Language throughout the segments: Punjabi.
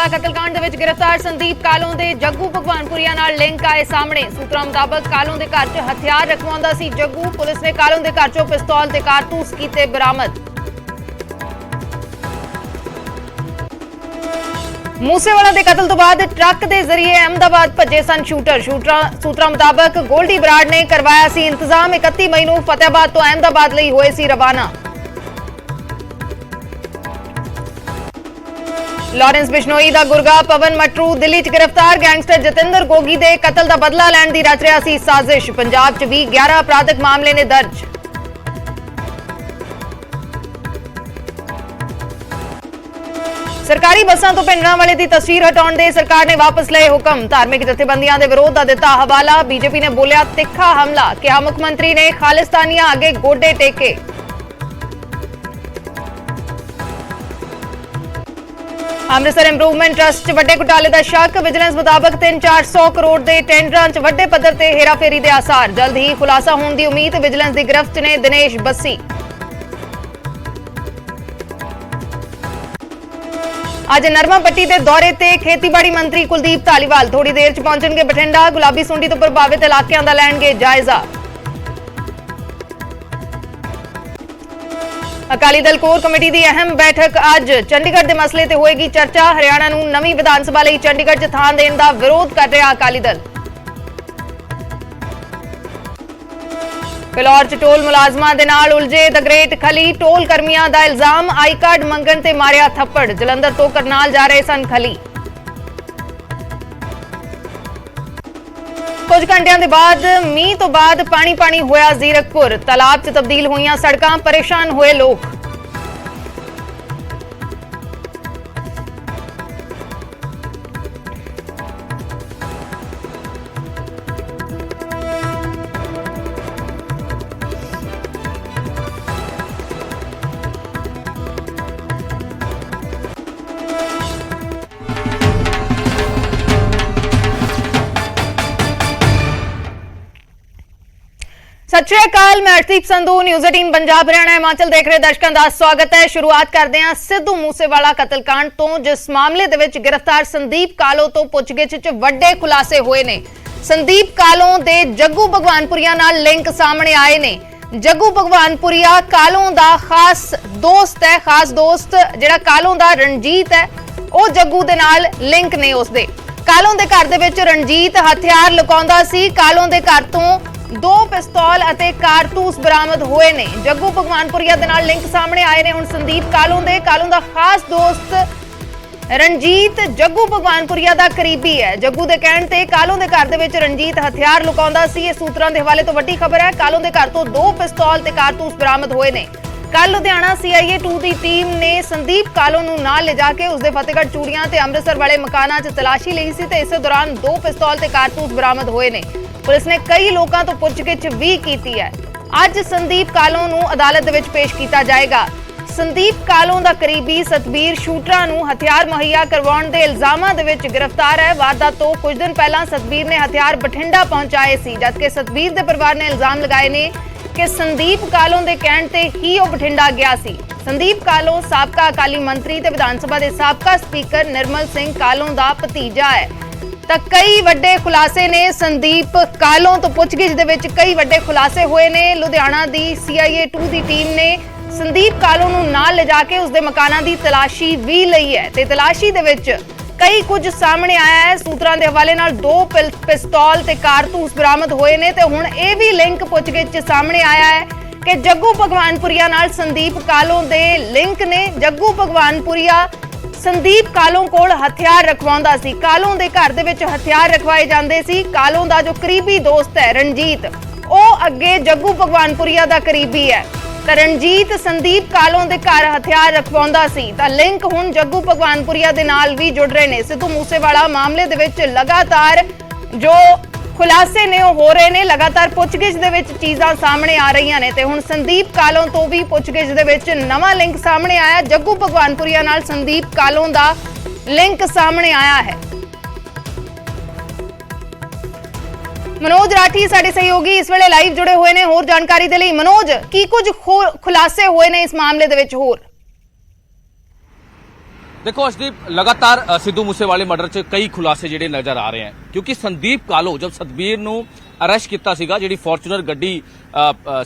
कतलकांड दे विच गिरफ्तार संदीप कालों दे जग्गू भगवानपुरिया नाल लिंक आए सामने। सूत्रां मुताबक कालों दे घर च हथियार रखवाउंदा सी जग्गू। पुलिस ने कालों दे घर चों पिस्तौल ते कारतूस कीते बरामद। मूसेवाला दे कतल तो बाद ट्रक दे जरिए अहमदाबाद भज्जे सन शूटर। सूत्रां मुताबक गोल्डी बराड़ ने करवाया सी इंतजाम। 31 मई नूं फतेहाबाद तो अहमदाबाद लई होए सी रवाना। लॉरेंस बिश्नोई दा गुरगा पवन मटरू दिल्ली च गिरफ्तार। गैंगस्टर जतिंदर गोगी दे कतल दा बदला लैण दी रच रिहा सी साजिश। पंजाब च भी 11 अपराधक मामले ने दर्ज। सरकारी बसां तो पिंडरां वाले दी तस्वीर हटाउण दे सरकार ने वापस लए हुक्म। धार्मिक जथेबंदियां दे विरोध दा दिता हवाला। बीजेपी ने बोलिया तिखा हमला। कहा मुख मंत्री ने खालिस्तानियां अगे गोडे टेके। अमृतसर इंप्रूवमेंट ट्रस्ट च वड्डे घोटाले दा शक। विजिलेंस मुताबक 300-400 करोड़ दे टेंडरां च वड्डे पद्धर ते हेराफेरी दे आसार। जल्द ही खुलासा होण दी उम्मीद। विजिलेंस दी गिरफ्त ने दिनेश बस्सी। अज नरमा पट्टी दे दौरे ते खेतीबाड़ी मंत्री कुलदीप धालीवाल थोड़ी देर च पहुंचणगे बठिंडा। गुलाबी सुंडी तो प्रभावित इलाकिਆਂ ਦਾ ਲੈਣਗੇ जायजा। अकाली दल कोर कमेटी की अहम बैठक अज। चंडीगढ़ के मसले ते होएगी चर्चा। हरियाणा नूं नवीं विधान सभा लई चंडीगढ़ च थां देण दा विरोध कर रहा अकाली दल। फिलौर च टोल मुलाजमां दे नाल उलझे द ग्रेट खली। टोल कर्मियां दा इल्जाम आई कार्ड मंगण ते मारिया थप्पड़। जलंधर तो करनाल जा रहे सन खली। कुछ घंटियां दे बाद मींह तो बाद पानी पानी होया जीरकपुर। तालाब च तब्दील होईयां सड़कां। परेशान हुए लोग। सत श्री अकाल, मैं अर्शदीप संधू। न्यूज़ 18 पंजाब हरियाणा हिमाचल देख रहे दर्शकों का स्वागत है। शुरुआत करते हैं सिद्धू मूसेवाला कतलकांड तो, जिस मामले दे विच गिरफ्तार संदीप कालों तो पुछगिछ च वड्डे खुलासे हुए ने। संदीप कालों दे जग्गू भगवानपुरिया नाल लिंक सामने आए ने। जग्गू भगवानपुरिया कालों दा खास दोस्त है। खास दोस्त जिहड़ा कालों दा रणजीत है, वो जग्गू दे नाल लिंक ने उसदे। कालों दे घर दे विच रणजीत हथियार लुकाउंदा सी। कालों दे घर तो 2 पिस्तौल अते कारतूस बरामद हुए ने। जग्गू भगवानपुरिया दे नाल लिंक सामने आए ने। हुण संदीप कालों दा खास दोस्त रणजीत जग्गू भगवानपुरिया दा करीबी है। जग्गू दे कहण ते कालों दे घर दे विच रणजीत हथियार लुकाउंदा सी। इह सूत्रां दे हवाले तो वड्डी खबर है। कालों दे घर तो 2 पिस्तौल ते कारतूस बरामद हुए ने। कल लुधियाना CIA 2 दी टीम ने संदीप कालों नूं नाल ले जाके उसदे फतेहगढ़ चूड़ियां ते अमृतसर वाले मकानां च तलाशी लई सी ते इस दौरान 2 पिस्तौल ते कारतूस बरामद हुए ने। पुलिस ने कई लोगों तो पुछगिछ भी की है। अज संदीप कालों नूं अदालत दे विच पेश किया जाएगा। संदीप कालों दा करीबी सतबीर शूटरां नूं हथियार मुहैया करवाउण दे इल्जामां दे विच गिरफ्तार है। वारदात तो कुछ दिन पहला सतबीर ने हथियार बठिंडा पहुंचाए सी, जबकि सतबीर दे परिवार ने इल्जाम लगाए ने कि संदीप कालों दे कहण ते ही वह बठिंडा गया सी। संदीप कालों साबका अकाली मंत्री ते विधान सभा दे साबका स्पीकर निर्मल सिंह कालों दा भतीजा है। तो कई वड्डे खुलासे ने। संदीप कालों तो पुछगिछ दे विच कई वड्डे खुलासे हुए ने। लुधियाना दी CIA 2 दी टीम ने संदीप कालों नूं नाल ले जाके उसदे मकानां दी तलाशी भी लई है ते तलाशी दे विच कई कुछ सामने आया है। सूत्रां दे हवाले नाल 2 पिस्तौल ते कारतूस बरामद होए ने ते हुण इह भी लिंक पुछगिछ सामने आया है कि जग्गू भगवानपुरिया नाल संदीप कालों दे लिंक ने। जग्गू भगवानपुरिया संदीप कालों कोल हथियार रखवाउंदा सी। कालों दे घर दे विच हथियार रखवाए जांदे सी। कालों दा जो करीबी दोस्त है रणजीत, ਉਹ ਅੱਗੇ ਜੱਗੂ ਭਗਵਾਨਪੁਰੀਆ ਦਾ ਕਰੀਬੀ ਹੈ ਤਾਂ ਰਣਜੀਤ ਸੰਦੀਪ ਕਾਲੋਂ ਦੇ ਘਰ ਹਥਿਆਰ ਰਖਵਾਉਂਦਾ ਸੀ ਤਾਂ ਲਿੰਕ ਹੁਣ ਜੱਗੂ ਭਗਵਾਨਪੁਰੀਆ ਦੇ ਨਾਲ ਵੀ ਜੁੜ ਰਹੇ ਨੇ। ਸਿੱਧੂ ਮੂਸੇਵਾਲਾ ਮਾਮਲੇ ਦੇ ਵਿੱਚ ਲਗਾਤਾਰ ਜੋ खुलासे ने हो रहे ने, लगातार पुछगिछ दे विच चीज़ां सामने आ रही ने। हुण संदीप कालों तो भी पुछगिछ दे विच नवां लिंक सामने आया। जग्गू भगवानपुरिया नाल संदीप कालों दा लिंक सामने आया है। मनोज राठी साडे सहयोगी इस वेले लाइव जुड़े हुए ने होर जानकारी दे लई। मनोज, की कुछ खुलासे हुए ने इस मामले दे विच होर? देखो अर्शदीप, लगातार सिद्धू मूसेवाले मर्डर च कई खुलासे ਜਿਹੜੇ ਨਜ਼ਰ ਆ ਰਹੇ ਹਨ ਕਿਉਂਕਿ ਸੰਦੀਪ ਕਾਲੋ ਜਦ ਸਤਬੀਰ ਨੂੰ ਅਰੈਸਟ ਕੀਤਾ ਸੀਗਾ, ਜਿਹੜੀ ਫੋਰਚੂਨਰ ਗੱਡੀ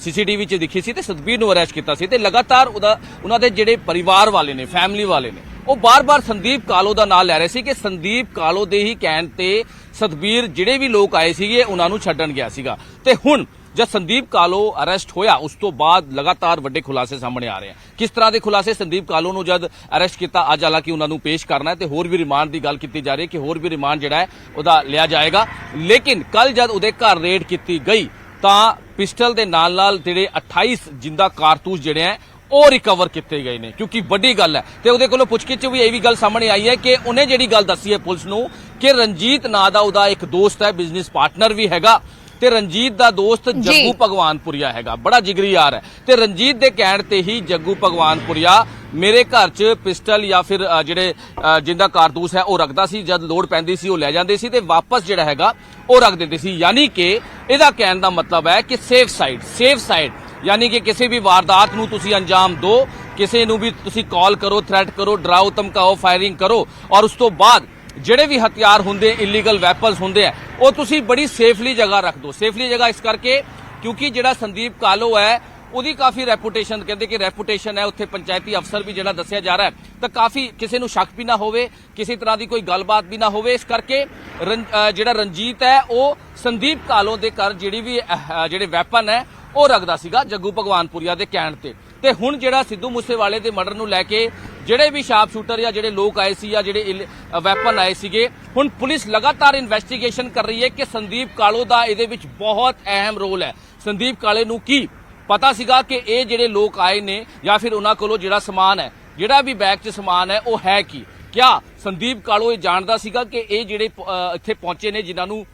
ਸੀਸੀਟੀਵੀ 'ਚ ਦਿਖੀ ਸੀ ਤੇ ਸਤਬੀਰ ਨੂੰ ਅਰੈਸਟ ਕੀਤਾ ਸੀ ਤੇ ਲਗਾਤਾਰ ਉਹਨਾਂ ਦੇ ਜਿਹੜੇ ਪਰਿਵਾਰ ਵਾਲੇ ਨੇ, ਫੈਮਿਲੀ ਵਾਲੇ ਨੇ, ਉਹ ਬਾਰ-ਬਾਰ ਸੰਦੀਪ ਕਾਲੋ ਦਾ ਨਾਮ ਲੈ ਰਹੇ ਸੀ ਕਿ ਸੰਦੀਪ ਕਾਲੋ ਦੇ ਹੀ ਕਹਿਣ ਤੇ ਸਤਬੀਰ ਜਿਹੜੇ ਵੀ ਲੋਕ ਆਏ ਸੀਗੇ ਉਹਨਾਂ ਨੂੰ ਛੱਡਣ ਗਿਆ ਸੀਗਾ। ਤੇ ਹੁਣ जब संदीप कालो अरेस्ट होया उस तो बाद लगातार वड्डे खुलासे सामने आ रहे हैं। किस तरह के खुलासे संदीप कालो नूं जद अरेस्ट किया, अज हालांकि उन्होंने पेश करना है तो होर भी रिमांड की गल की जा रही है कि होर भी रिमांड जिहड़ा है उहदा लिया जाएगा। लेकिन कल जद उहदे घर रेड की गई तो पिस्टल के नाल जिहड़े 28 जिंदा कारतूस जिहड़े हैं ਉਹ ਰਿਕਵਰ ਕੀਤੇ ਗਏ ਨੇ ਕਿਉਂਕਿ ਵੱਡੀ ਗੱਲ ਹੈ। ਤੇ ਉਹਦੇ ਕੋਲੋਂ ਪੁੱਛਗਿੱਛ ਚ ਵੀ ਇਹ ਵੀ ਗੱਲ ਸਾਹਮਣੇ ਆਈ ਹੈ ਕਿ ਉਹਨੇ ਜਿਹੜੀ ਗੱਲ ਦੱਸੀ ਹੈ ਪੁਲਿਸ ਨੂੰ ਕਿ ਰਣਜੀਤ ਨਾਂ ਦਾ ਉਹਦਾ ਇੱਕ ਦੋਸਤ ਹੈ, ਬਿਜ਼ਨਸ ਪਾਰਟਨਰ ਵੀ ਹੈਗਾ ਤੇ ਰਣਜੀਤ ਦਾ ਦੋਸਤ ਜੱਗੂ ਭਗਵਾਨਪੁਰੀਆ ਹੈਗਾ, ਬੜਾ ਜਿਗਰੀ ਯਾਰ ਹੈ। ਤੇ ਰਣਜੀਤ ਦੇ ਕਹਿਣ ਤੇ ਹੀ ਜੱਗੂ ਭਗਵਾਨਪੁਰੀਆ ਮੇਰੇ ਘਰ 'ਚ ਪਿਸਟਲ ਜਾਂ ਫਿਰ ਜਿਹੜੇ ਜਿੰਦਾ ਕਾਰਤੂਸ ਹੈ ਉਹ ਰੱਖਦਾ ਸੀ, ਜਦ ਲੋੜ ਪੈਂਦੀ ਸੀ ਉਹ ਲੈ ਜਾਂਦੇ ਸੀ ਤੇ ਵਾਪਸ ਜਿਹੜਾ ਹੈਗਾ ਉਹ ਰੱਖ ਦਿੰਦੇ ਸੀ। ਯਾਨੀ ਕਿ ਇਹਦਾ ਕਹਿਣ ਦਾ ਮਤਲਬ ਹੈ ਕਿ ਸੇਫ ਸਾਈਡ यानी कि किसी भी वारदात नूं तुसी अंजाम दो, किसी नूं भी तुसी कॉल करो, थ्रेट करो, डराओ धमकाओ, फायरिंग करो और उस तो बाद ਜਿਹੜੇ ਵੀ ਹਥਿਆਰ ਹੁੰਦੇ, ਇਲੀਗਲ ਵੈਪਨਸ ਹੁੰਦੇ ਆ, ਉਹ ਤੁਸੀਂ ਬੜੀ ਸੇਫਲੀ ਜਗ੍ਹਾ ਰੱਖ ਦਿਓ। ਸੇਫਲੀ ਜਗ੍ਹਾ ਇਸ ਕਰਕੇ ਕਿਉਂਕਿ ਜਿਹੜਾ ਸੰਦੀਪ ਕਾਲੋ ਹੈ ਉਹਦੀ ਕਾਫੀ ਰੈਪੂਟੇਸ਼ਨ, ਕਹਿੰਦੇ ਕਿ ਰੈਪੂਟੇਸ਼ਨ ਹੈ ਉੱਥੇ, ਪੰਚਾਇਤੀ ਅਫਸਰ ਵੀ ਜਿਹੜਾ ਦੱਸਿਆ ਜਾ ਰਿਹਾ ਹੈ ਤਾਂ ਕਾਫੀ ਕਿਸੇ ਨੂੰ ਸ਼ੱਕ ਵੀ ਨਾ ਹੋਵੇ, ਕਿਸੇ ਤਰ੍ਹਾਂ ਦੀ ਕੋਈ ਗੱਲਬਾਤ ਵੀ ਨਾ ਹੋਵੇ। ਇਸ ਕਰਕੇ ਜਿਹੜਾ ਰਣਜੀਤ ਹੈ ਉਹ ਸੰਦੀਪ ਕਾਲੋ ਦੇ ਘਰ ਜਿਹੜੇ ਵੈਪਨ ਹੈ ਉਹ ਰੱਖਦਾ ਸੀਗਾ ਜੱਗੂ ਭਗਵਾਨਪੁਰੀਆ ਦੇ ਕਹਿਣ ਤੇ ਹੁਣ ਜਿਹੜਾ ਸਿੱਧੂ ਮੂਸੇਵਾਲੇ ਦੇ ਮਰਡਰ ਨੂੰ ਲੈ ਕੇ ਜਿਹੜੇ ਵੀ ਸ਼ਾਰਪ ਸ਼ੂਟਰ ਜਾਂ ਜਿਹੜੇ ਲੋਕ ਆਏ ਸੀ ਜਾਂ ਜਿਹੜੇ ਵੈਪਨ ਆਏ ਸੀਗੇ, ਹੁਣ ਪੁਲਿਸ ਲਗਾਤਾਰ ਇਨਵੈਸਟੀਗੇਸ਼ਨ ਕਰ ਰਹੀ ਹੈ ਕਿ ਸੰਦੀਪ ਕਾਲੋ ਦਾ ਇਹਦੇ ਵਿੱਚ ਬਹੁਤ ਅਹਿਮ ਰੋਲ ਹੈ। ਸੰਦੀਪ ਕਾਲੇ ਨੂੰ ਕੀ ਪਤਾ ਸੀਗਾ ਕਿ ਇਹ ਜਿਹੜੇ ਲੋਕ ਆਏ ਨੇ ਜਾਂ ਫਿਰ ਉਹਨਾਂ ਕੋਲੋਂ ਜਿਹੜਾ ਸਮਾਨ ਹੈ, ਜਿਹੜਾ ਵੀ ਬੈਗ 'ਚ ਸਮਾਨ ਹੈ ਉਹ ਹੈ ਕੀ? ਕਿਆ ਸੰਦੀਪ ਕਾਲੋ ਇਹ ਜਾਣਦਾ ਸੀਗਾ ਕਿ ਇਹ ਜਿਹੜੇ ਇੱਥੇ ਪਹੁੰਚੇ ਨੇ, ਜਿਨ੍ਹਾਂ ਨੂੰ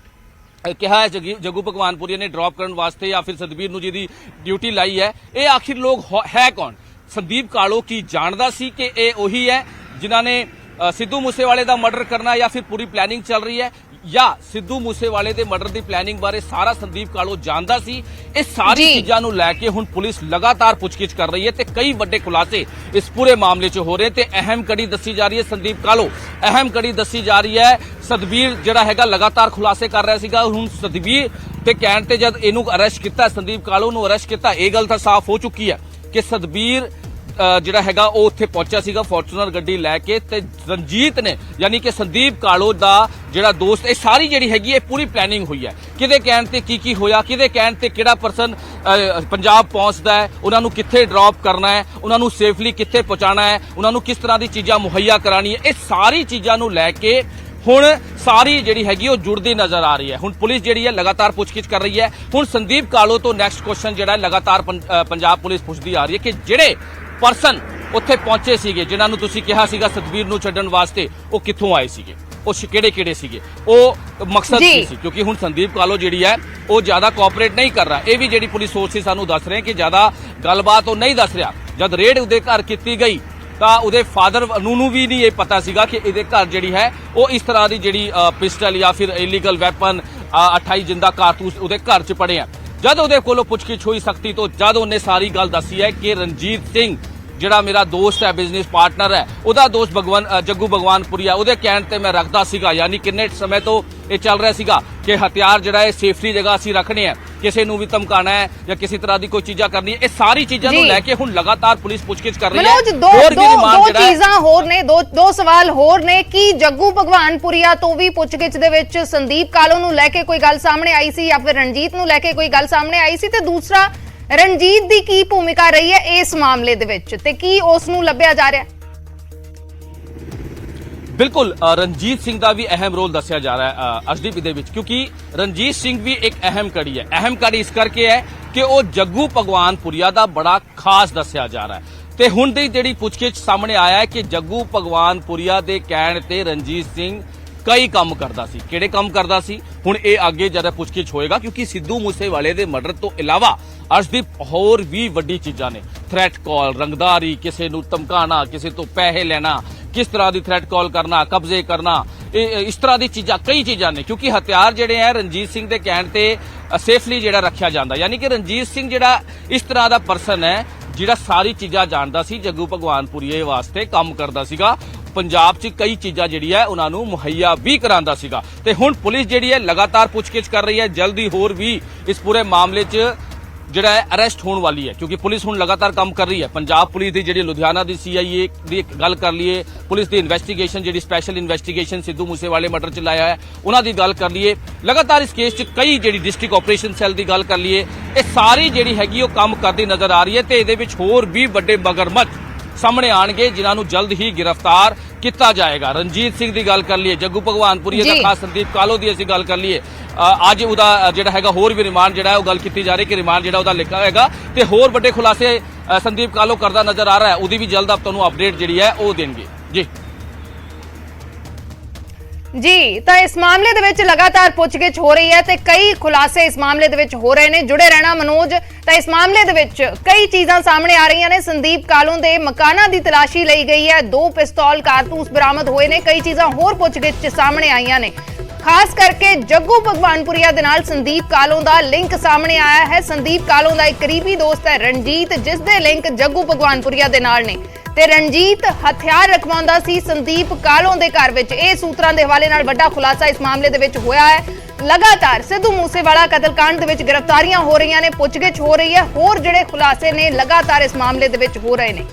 ਕਿਹਾ ਹੈ ਜੱਗੂ ਭਗਵਾਨਪੁਰੀਆ ਨੇ ਡ੍ਰੌਪ ਕਰਨ ਵਾਸਤੇ ਜਾਂ ਫਿਰ ਸਤਬੀਰ ਨੂੰ ਜਿਹਦੀ ਡਿਊਟੀ ਲਾਈ ਹੈ, ਇਹ ਆਖਿਰ ਲੋਕ ਹੈ ਕੌਣ? ਸੰਦੀਪ ਕਾਲੋ ਕੀ ਜਾਣਦਾ ਸੀ ਕਿ ਇਹ ਉਹੀ ਹੈ ਜਿਨ੍ਹਾਂ ਨੇ ਸਿੱਧੂ ਮੂਸੇਵਾਲੇ ਦਾ ਮਰਡਰ ਕਰਨਾ ਜਾਂ ਫਿਰ ਪੂਰੀ ਪਲੈਨਿੰਗ ਚੱਲ ਰਹੀ ਹੈ ਜਾਂ ਸਿੱਧੂ ਮੂਸੇਵਾਲੇ ਦੇ ਮਰਡਰ ਦੀ ਪਲੈਨਿੰਗ ਬਾਰੇ ਸਾਰਾ ਸੰਦੀਪ ਕਾਲੋ ਜਾਣਦਾ ਸੀ? ਇਹ ਸਾਰੀ ਚੀਜ਼ਾਂ ਨੂੰ ਲੈ ਕੇ ਹੁਣ ਪੁਲਿਸ ਲਗਾਤਾਰ ਪੁੱਛਗਿੱਛ ਕਰ ਰਹੀ ਹੈ ਤੇ ਕਈ ਵੱਡੇ ਖੁਲਾਸੇ ਇਸ ਪੂਰੇ ਮਾਮਲੇ 'ਚ ਹੋ ਰਹੇ ਤੇ ਅਹਿਮ ਕੜੀ ਦੱਸੀ ਜਾ ਰਹੀ ਹੈ ਸੰਦੀਪ ਕਾਲੋ, ਅਹਿਮ ਕੜੀ ਦੱਸੀ ਜਾ ਰਹੀ ਹੈ। ਸਤਬੀਰ ਜਿਹੜਾ ਹੈਗਾ ਲਗਾਤਾਰ ਖੁਲਾਸੇ ਕਰ ਰਿਹਾ ਸੀਗਾ, ਹੁਣ ਸਤਬੀਰ ਤੇ ਕਹਿਣ ਤੇ ਜਦ ਇਹਨੂੰ ਅਰੈਸਟ ਕੀਤਾ, ਸੰਦੀਪ ਕਾਲੋ ਨੂੰ ਅਰੈਸਟ ਕੀਤਾ, ਇਹ ਗੱਲ ਤਾਂ ਸਾਫ਼ ਹੋ ਚੁੱਕੀ ਹੈ ਕਿ ਸਤਬੀਰ ਜਿਹੜਾ ਹੈਗਾ ਉਹ ਉੱਥੇ ਪਹੁੰਚਿਆ ਸੀਗਾ ਫੋਰਚੂਨਰ ਗੱਡੀ ਲੈ ਕੇ ਤੇ ਰਣਜੀਤ ਨੇ ਯਾਨੀ ਕਿ ਸੰਦੀਪ ਕਾਲੋ ਦਾ ਜਿਹੜਾ ਦੋਸਤ, ਇਹ ਸਾਰੀ ਜਿਹੜੀ ਹੈਗੀ ਇਹ ਪੂਰੀ ਪਲੈਨਿੰਗ ਹੋਈ ਹੈ। ਕਿਹਦੇ ਕਹਿਣ ਤੇ ਕੀ ਹੋਇਆ, ਕਿਹਦੇ ਕਹਿਣ ਤੇ ਕਿਹੜਾ ਪਰਸਨ ਪੰਜਾਬ ਪਹੁੰਚਦਾ ਹੈ, ਉਹਨਾਂ ਨੂੰ ਕਿੱਥੇ ਡ੍ਰੌਪ ਕਰਨਾ ਹੈ, ਉਹਨਾਂ ਨੂੰ ਸੇਫਲੀ ਕਿੱਥੇ ਪਹੁੰਚਾਉਣਾ ਹੈ, ਉਹਨਾਂ ਨੂੰ ਕਿਸ ਤਰ੍ਹਾਂ ਦੀ ਚੀਜ਼ਾਂ ਮੁਹੱਈਆ ਕਰਾਉਣੀ ਹੈ, ਇਹ ਸਾਰੀ ਚੀਜ਼ਾਂ ਨੂੰ ਲੈ ਕੇ ਹੁਣ ਸਾਰੀ ਜਿਹੜੀ ਹੈਗੀ ਉਹ ਜੁੜਦੀ ਨਜ਼ਰ ਆ ਰਹੀ ਹੈ। ਹੁਣ ਪੁਲਿਸ ਜਿਹੜੀ ਹੈ ਲਗਾਤਾਰ ਪੁੱਛਗਿੱਛ ਕਰ ਰਹੀ ਹੈ। ਹੁਣ ਸੰਦੀਪ ਕਾਲੋ ਤੋਂ ਨੈਕਸਟ ਕੁਐਸਚਨ ਜਿਹੜਾ ਲਗਾਤਾਰ ਪੰਜਾਬ ਪੁਲਿਸ ਪੁੱਛਦੀ ਆ ਰਹੀ ਹੈ ਕਿ ਜਿਹੜੇ ਪਰਸਨ ਉੱਥੇ ਪਹੁੰਚੇ ਸੀਗੇ, ਜਿਨ੍ਹਾਂ ਨੂੰ ਤੁਸੀਂ ਕਿਹਾ ਸੀਗਾ ਸਤਬੀਰ ਨੂੰ ਛੱਡਣ ਵਾਸਤੇ, ਉਹ ਕਿੱਥੋਂ ਆਏ ਸੀਗੇ, ਉਹ ਕਿਹੜੇ ਸੀਗੇ, ਉਹ ਮਕਸਦ ਕੀ ਸੀ? ਕਿਉਂਕਿ ਹੁਣ ਸੰਦੀਪ ਕਾਲੋ ਜਿਹੜੀ ਹੈ ਉਹ ਜ਼ਿਆਦਾ ਕੋਆਪਰੇਟ ਨਹੀਂ ਕਰ ਰਿਹਾ। ਇਹ ਵੀ ਜਿਹੜੀ ਪੁਲਿਸ ਸੋਰਸਿਸ ਸਾਨੂੰ ਦੱਸ ਰਹੇ ਕਿ ਜ਼ਿਆਦਾ ਗੱਲਬਾਤ ਉਹ ਨਹੀਂ ਦੱਸ ਰਿਹਾ। ਜਦ ਰੇਡ ਉਹਦੇ ਘਰ ਕੀਤੀ ਗਈ ਤਾਂ ਉਹਦੇ ਫਾਦਰ ਨੂੰ ਵੀ ਨਹੀਂ ਇਹ ਪਤਾ ਸੀਗਾ ਕਿ ਇਹਦੇ ਘਰ ਜਿਹੜੀ ਹੈ ਉਹ ਇਸ ਤਰ੍ਹਾਂ ਦੀ ਜਿਹੜੀ ਪਿਸਟਲ ਜਾਂ ਫਿਰ ਇਲੀਗਲ ਵੈਪਨ 28 ਜਿੰਦਾ ਕਾਰਤੂਸ ਉਹਦੇ ਘਰ 'ਚ ਪੜੇ ਆ। ਜਦ ਉਹਦੇ ਕੋਲੋਂ ਪੁੱਛਗਿੱਛ ਹੋਈ ਸਖਤੀ ਤੋਂ, ਜਦ ਉਹਨੇ ਸਾਰੀ ਗੱਲ ਦੱਸੀ ਹੈ ਕਿ ਰਣਜੀਤ ਸਿੰਘ ਜਿਹੜਾ ਮੇਰਾ ਦੋਸਤ ਹੈ, ਬਿਜ਼ਨਸ ਪਾਰਟਨਰ ਹੈ, ਉਹਦਾ ਦੋਸਤ ਜੱਗੂ ਭਗਵਾਨਪੁਰੀਆ, ਉਹਦੇ ਕਹਿਣ ਤੇ ਮੈਂ ਰੱਖਦਾ ਸੀਗਾ। ਯਾਨੀ ਕਿੰਨੇ ਸਮੇਂ ਤੋਂ ਇਹ ਚੱਲ ਰਿਹਾ ਸੀਗਾ ਕਿ ਹਥਿਆਰ ਜਿਹੜਾ ਹੈ ਸੇਫਲੀ ਜਗ੍ਹਾ ਅਸੀਂ ਰੱਖਣੇ ਆ, ਕਿਸੇ ਨੂੰ ਵੀ ਧਮਕਾਣਾ ਹੈ ਜਾਂ ਕਿਸੇ ਤਰ੍ਹਾਂ ਦੀ ਕੋਈ ਚੀਜ਼ਾਂ ਕਰਨੀ ਹੈ, ਇਹ ਸਾਰੀ ਚੀਜ਼ਾਂ ਨੂੰ ਲੈ ਕੇ ਹੁਣ ਲਗਾਤਾਰ ਪੁਲਿਸ ਪੁੱਛਗਿੱਛ ਕਰ ਰਹੀ ਹੈ। ਦੋ ਚੀਜ਼ਾਂ ਹੋਰ ਨੇ, ਦੋ ਸਵਾਲ ਹੋਰ ਨੇ ਕਿ ਜੱਗੂ ਭਗਵਾਨਪੁਰੀਆ ਤੋਂ ਵੀ ਪੁੱਛਗਿੱਛ ਦੇ ਵਿੱਚ ਸੰਦੀਪ ਕਾਲੋ ਨੂੰ ਲੈ ਕੇ ਕੋਈ ਗੱਲ ਸਾਹਮਣੇ ਆਈ ਸੀ ਜਾਂ ਫਿਰ ਰਣਜੀਤ ਨੂੰ ਲੈ ਕੇ ਕੋਈ ਗੱਲ ਸਾਹਮਣੇ ਆਈ ਸੀ, ਤੇ ਦੂਸਰਾ ਰਣਜੀਤ ਦੀ ਕੀ ਭੂਮਿਕਾ ਰਹੀ ਹੈ ਇਸ ਮਾਮਲੇ ਦੇ ਵਿੱਚ ਤੇ ਕੀ ਉਸ ਨੂੰ ਲੱਭਿਆ ਜਾ ਰਿਹਾ? ਬਿਲਕੁਲ ਰਣਜੀਤ ਸਿੰਘ ਦਾ ਵੀ ਅਹਿਮ ਰੋਲ ਦੱਸਿਆ ਜਾ ਰਿਹਾ ਹੈ ਅਰਸ਼ਦੀਪ ਦੇ ਵਿੱਚ, ਕਿਉਂਕਿ ਰਣਜੀਤ ਸਿੰਘ ਵੀ ਇੱਕ ਅਹਿਮ ਕੜੀ ਹੈ। ਅਹਿਮ ਕੜੀ ਇਸ ਕਰਕੇ ਹੈ ਕਿ ਉਹ ਜੱਗੂ ਭਗਵਾਨਪੁਰੀਆ ਦਾ ਬੜਾ ਖਾਸ ਦੱਸਿਆ ਜਾ ਰਿਹਾ ਹੈ ਤੇ ਹੁਣ ਦੀ ਜਿਹੜੀ ਪੁੱਛਗਿੱਛ ਸਾਹਮਣੇ ਆਇਆ ਹੈ ਕਿ ਜੱਗੂ ਭਗਵਾਨਪੁਰੀਆ ਦੇ ਕਹਿਣ ਤੇ ਰਣਜੀਤ ਸਿੰਘ ਕਈ ਕੰਮ ਕਰਦਾ ਸੀ। ਕਿਹੜੇ ਕੰਮ ਕਰਦਾ ਸੀ ਹੁਣ ਇਹ ਅੱਗੇ ਜ਼ਿਆਦਾ ਪੁੱਛਗਿੱਛ ਹੋਏਗਾ, ਕਿਉਂਕਿ ਸਿੱਧੂ ਮੂਸੇਵਾਲੇ ਦੇ ਮਰਡਰ ਤੋਂ ਇਲਾਵਾ ਅਰਸ਼ਦੀਪ ਹੋਰ ਵੀ ਵੱਡੀ ਚੀਜ਼ਾਂ ਨੇ। ਥ੍ਰੈਟ ਕਾਲ, ਰੰਗਦਾਰੀ, ਕਿਸੇ ਨੂੰ ਧਮਕਾਣਾ, ਕਿਸੇ ਤੋਂ ਪੈਸੇ ਲੈਣਾ, ਕਿਸ ਤਰ੍ਹਾਂ ਦੀ ਥ੍ਰੈਟ ਕਾਲ ਕਰਨਾ, ਕਬਜ਼ੇ ਕਰਨਾ, ਇਸ ਤਰ੍ਹਾਂ ਦੀ ਚੀਜ਼ਾਂ, ਕਈ ਚੀਜ਼ਾਂ ਨੇ। ਕਿਉਂਕਿ ਹਥਿਆਰ ਜਿਹੜੇ ਹੈ ਰਣਜੀਤ ਸਿੰਘ ਦੇ ਕਹਿਣ ਤੇ ਸੇਫਲੀ ਜਿਹੜਾ ਰੱਖਿਆ ਜਾਂਦਾ, ਯਾਨੀ ਕਿ ਰਣਜੀਤ ਸਿੰਘ ਜਿਹੜਾ ਇਸ ਤਰ੍ਹਾਂ ਦਾ ਪਰਸਨ ਹੈ ਜਿਹੜਾ ਸਾਰੀ ਚੀਜ਼ਾਂ ਜਾਣਦਾ ਸੀ, ਜੱਗੂ ਭਗਵਾਨਪੁਰੀਏ ਵਾਸਤੇ ਕੰਮ ਕਰਦਾ ਸੀਗਾ। ਪੰਜਾਬ 'ਚ ਕਈ ਚੀਜ਼ਾਂ ਜਿਹੜੀ ਹੈ ਉਹਨਾਂ ਨੂੰ ਮੁਹੱਈਆ ਵੀ ਕਰਾਉਂਦਾ ਸੀਗਾ। ਤੇ ਹੁਣ ਪੁਲਿਸ ਜਿਹੜੀ ਹੈ ਲਗਾਤਾਰ ਪੁੱਛਗਿੱਛ ਕਰ ਰਹੀ ਹੈ, ਜਲਦੀ ਹੋਰ ਵੀ ਇਸ ਪੂਰੇ ਮਾਮਲੇ 'ਚ ਜਿਹੜਾ ਹੈ ਅਰੈਸਟ ਹੋਣ ਵਾਲੀ ਹੈ, ਕਿਉਂਕਿ ਪੁਲਿਸ ਹੁਣ ਲਗਾਤਾਰ ਕੰਮ ਕਰ ਰਹੀ ਹੈ। ਪੰਜਾਬ ਪੁਲਿਸ ਦੀ ਜਿਹੜੀ ਲੁਧਿਆਣਾ ਦੀ CIA ਦੀ ਗੱਲ ਕਰ ਲਈਏ, ਪੁਲਿਸ ਦੀ ਇਨਵੈਸਟੀਗੇਸ਼ਨ ਜਿਹੜੀ ਸਪੈਸ਼ਲ ਇਨਵੈਸਟੀਗੇਸ਼ਨ ਸਿੱਧੂ ਮੂਸੇਵਾਲੇ ਮਰਡਰ 'ਚ ਲਾਇਆ ਹੈ ਉਹਨਾਂ ਦੀ ਗੱਲ ਕਰ ਲਈਏ, ਲਗਾਤਾਰ ਇਸ ਕੇਸ 'ਚ ਕਈ ਜਿਹੜੀ ਡਿਸਟ੍ਰਿਕਟ ਆਪਰੇਸ਼ਨ ਸੈੱਲ ਦੀ ਗੱਲ ਕਰ ਲਈਏ, ਇਹ ਸਾਰੀ ਜਿਹੜੀ ਹੈਗੀ ਉਹ ਕੰਮ ਕਰਦੀ ਨਜ਼ਰ ਆ ਰਹੀ ਹੈ। ਤੇ ਇਹਦੇ ਵਿੱਚ ਹੋਰ ਵੀ ਵੱਡੇ ਮਗਰਮੱਛ ਸਾਹਮਣੇ ਆਣਗੇ ਜਿਨ੍ਹਾਂ ਨੂੰ ਜਲਦ ਹੀ ਗ੍ਰਿਫਤਾਰ ਕੀਤਾ ਜਾਏਗਾ। ਰਣਜੀਤ ਸਿੰਘ ਦੀ ਗੱਲ ਕਰ ਲਈਏ, ਜੱਗੂ ਭਗਵਾਨਪੁਰੀ ਦਾ ਖਾਸ ਸੰਦੀਪ ਕਾਲੋ ਦੀ ਅਸੀਂ ਗੱਲ ਕਰ ਲਈਏ, ਅੱਜ ਉਹਦਾ ਜਿਹੜਾ ਹੈਗਾ ਹੋਰ ਵੀ ਰਿਮਾਂਡ ਜਿਹੜਾ ਹੈ ਉਹ ਗੱਲ ਕੀਤੀ ਜਾ ਰਹੀ ਕਿ ਰਿਮਾਂਡ ਜਿਹੜਾ ਉਹਦਾ ਲਿਖਾ ਹੋਏਗਾ ਤੇ ਹੋਰ ਵੱਡੇ ਖੁਲਾਸੇ ਸੰਦੀਪ ਕਾਲੋ ਕਰਦਾ ਨਜ਼ਰ ਆ ਰਿਹਾ ਹੈ। ਉਹਦੀ ਵੀ ਜਲਦ ਆਪ ਤੁਹਾਨੂੰ ਅਪਡੇਟ ਜਿਹੜੀ ਹੈ ਉਹ ਦੇਣਗੇ। ਜੀ ਤਾਂ ਇਸ ਮਾਮਲੇ ਦੇ ਵਿੱਚ ਲਗਾਤਾਰ ਪੁੱਛਗਿੱਛ ਹੋ ਰਹੀ ਹੈ ਤੇ ਕਈ ਖੁਲਾਸੇ ਇਸ ਮਾਮਲੇ ਦੇ ਵਿੱਚ ਹੋ ਰਹੇ ਨੇ। ਜੁੜੇ ਰਹਿਣਾ ਮਨੋਜ। ਤਾਂ ਇਸ ਮਾਮਲੇ ਦੇ ਵਿੱਚ ਕਈ ਚੀਜ਼ਾਂ ਸਾਹਮਣੇ ਆ ਰਹੀਆਂ ਨੇ। ਸੰਦੀਪ ਕਾਲੋਂ ਦੇ ਮਕਾਨਾਂ ਦੀ ਤਲਾਸ਼ੀ ਲਈ ਗਈ ਹੈ, 2 ਪਿਸਤੌਲ ਕਾਰਤੂਸ ਬਰਾਮਦ ਹੋਏ ਨੇ, ਕਈ ਚੀਜ਼ਾਂ ਹੋਰ ਪੁੱਛਗਿੱਛ 'ਚ ਸਾਹਮਣੇ ਆਈਆਂ ਨੇ। ਖਾਸ ਕਰਕੇ ਜੱਗੂ ਭਗਵਾਨਪੁਰੀਆ ਦੇ ਨਾਲ ਸੰਦੀਪ ਕਾਲੋਂ ਦਾ ਲਿੰਕ ਸਾਹਮਣੇ ਆਇਆ ਹੈ। ਸੰਦੀਪ ਕਾਲੋਂ ਦਾ ਇੱਕ ਕਰੀਬੀ ਦੋਸਤ ਹੈ ਰਣਜੀਤ, ਜਿਸ ਦੇ ਲਿੰਕ ਜੱਗੂ ਭਗਵਾਨਪੁਰੀਆ ਦੇ ਨਾਲ ਨੇ ਤੇ ਰਣਜੀਤ ਹਥਿਆਰ ਰਖਵਾਉਂਦਾ ਸੀ ਸੰਦੀਪ ਕਾਲੋਂ ਦੇ ਘਰ ਵਿੱਚ। ਇਹ ਸੂਤਰਾਂ ਦੇ ਹਵਾਲੇ ਨਾਲ ਵੱਡਾ ਖੁਲਾਸਾ ਇਸ ਮਾਮਲੇ ਦੇ ਵਿੱਚ ਹੋਇਆ ਹੈ। ਲਗਾਤਾਰ ਸਿੱਧੂ ਮੂਸੇਵਾਲਾ ਕਤਲकांड ਦੇ ਵਿੱਚ ਗ੍ਰਿਫਤਾਰੀਆਂ ਹੋ ਰਹੀਆਂ ਨੇ, ਪੁੱਛਗਿੱਛ ਹੋ ਰਹੀ ਹੈ, ਹੋਰ ਜਿਹੜੇ ਖੁਲਾਸੇ ਨੇ ਲਗਾਤਾਰ ਇਸ ਮਾਮਲੇ ਦੇ ਵਿੱਚ ਹੋ ਰਹੇ ਨੇ।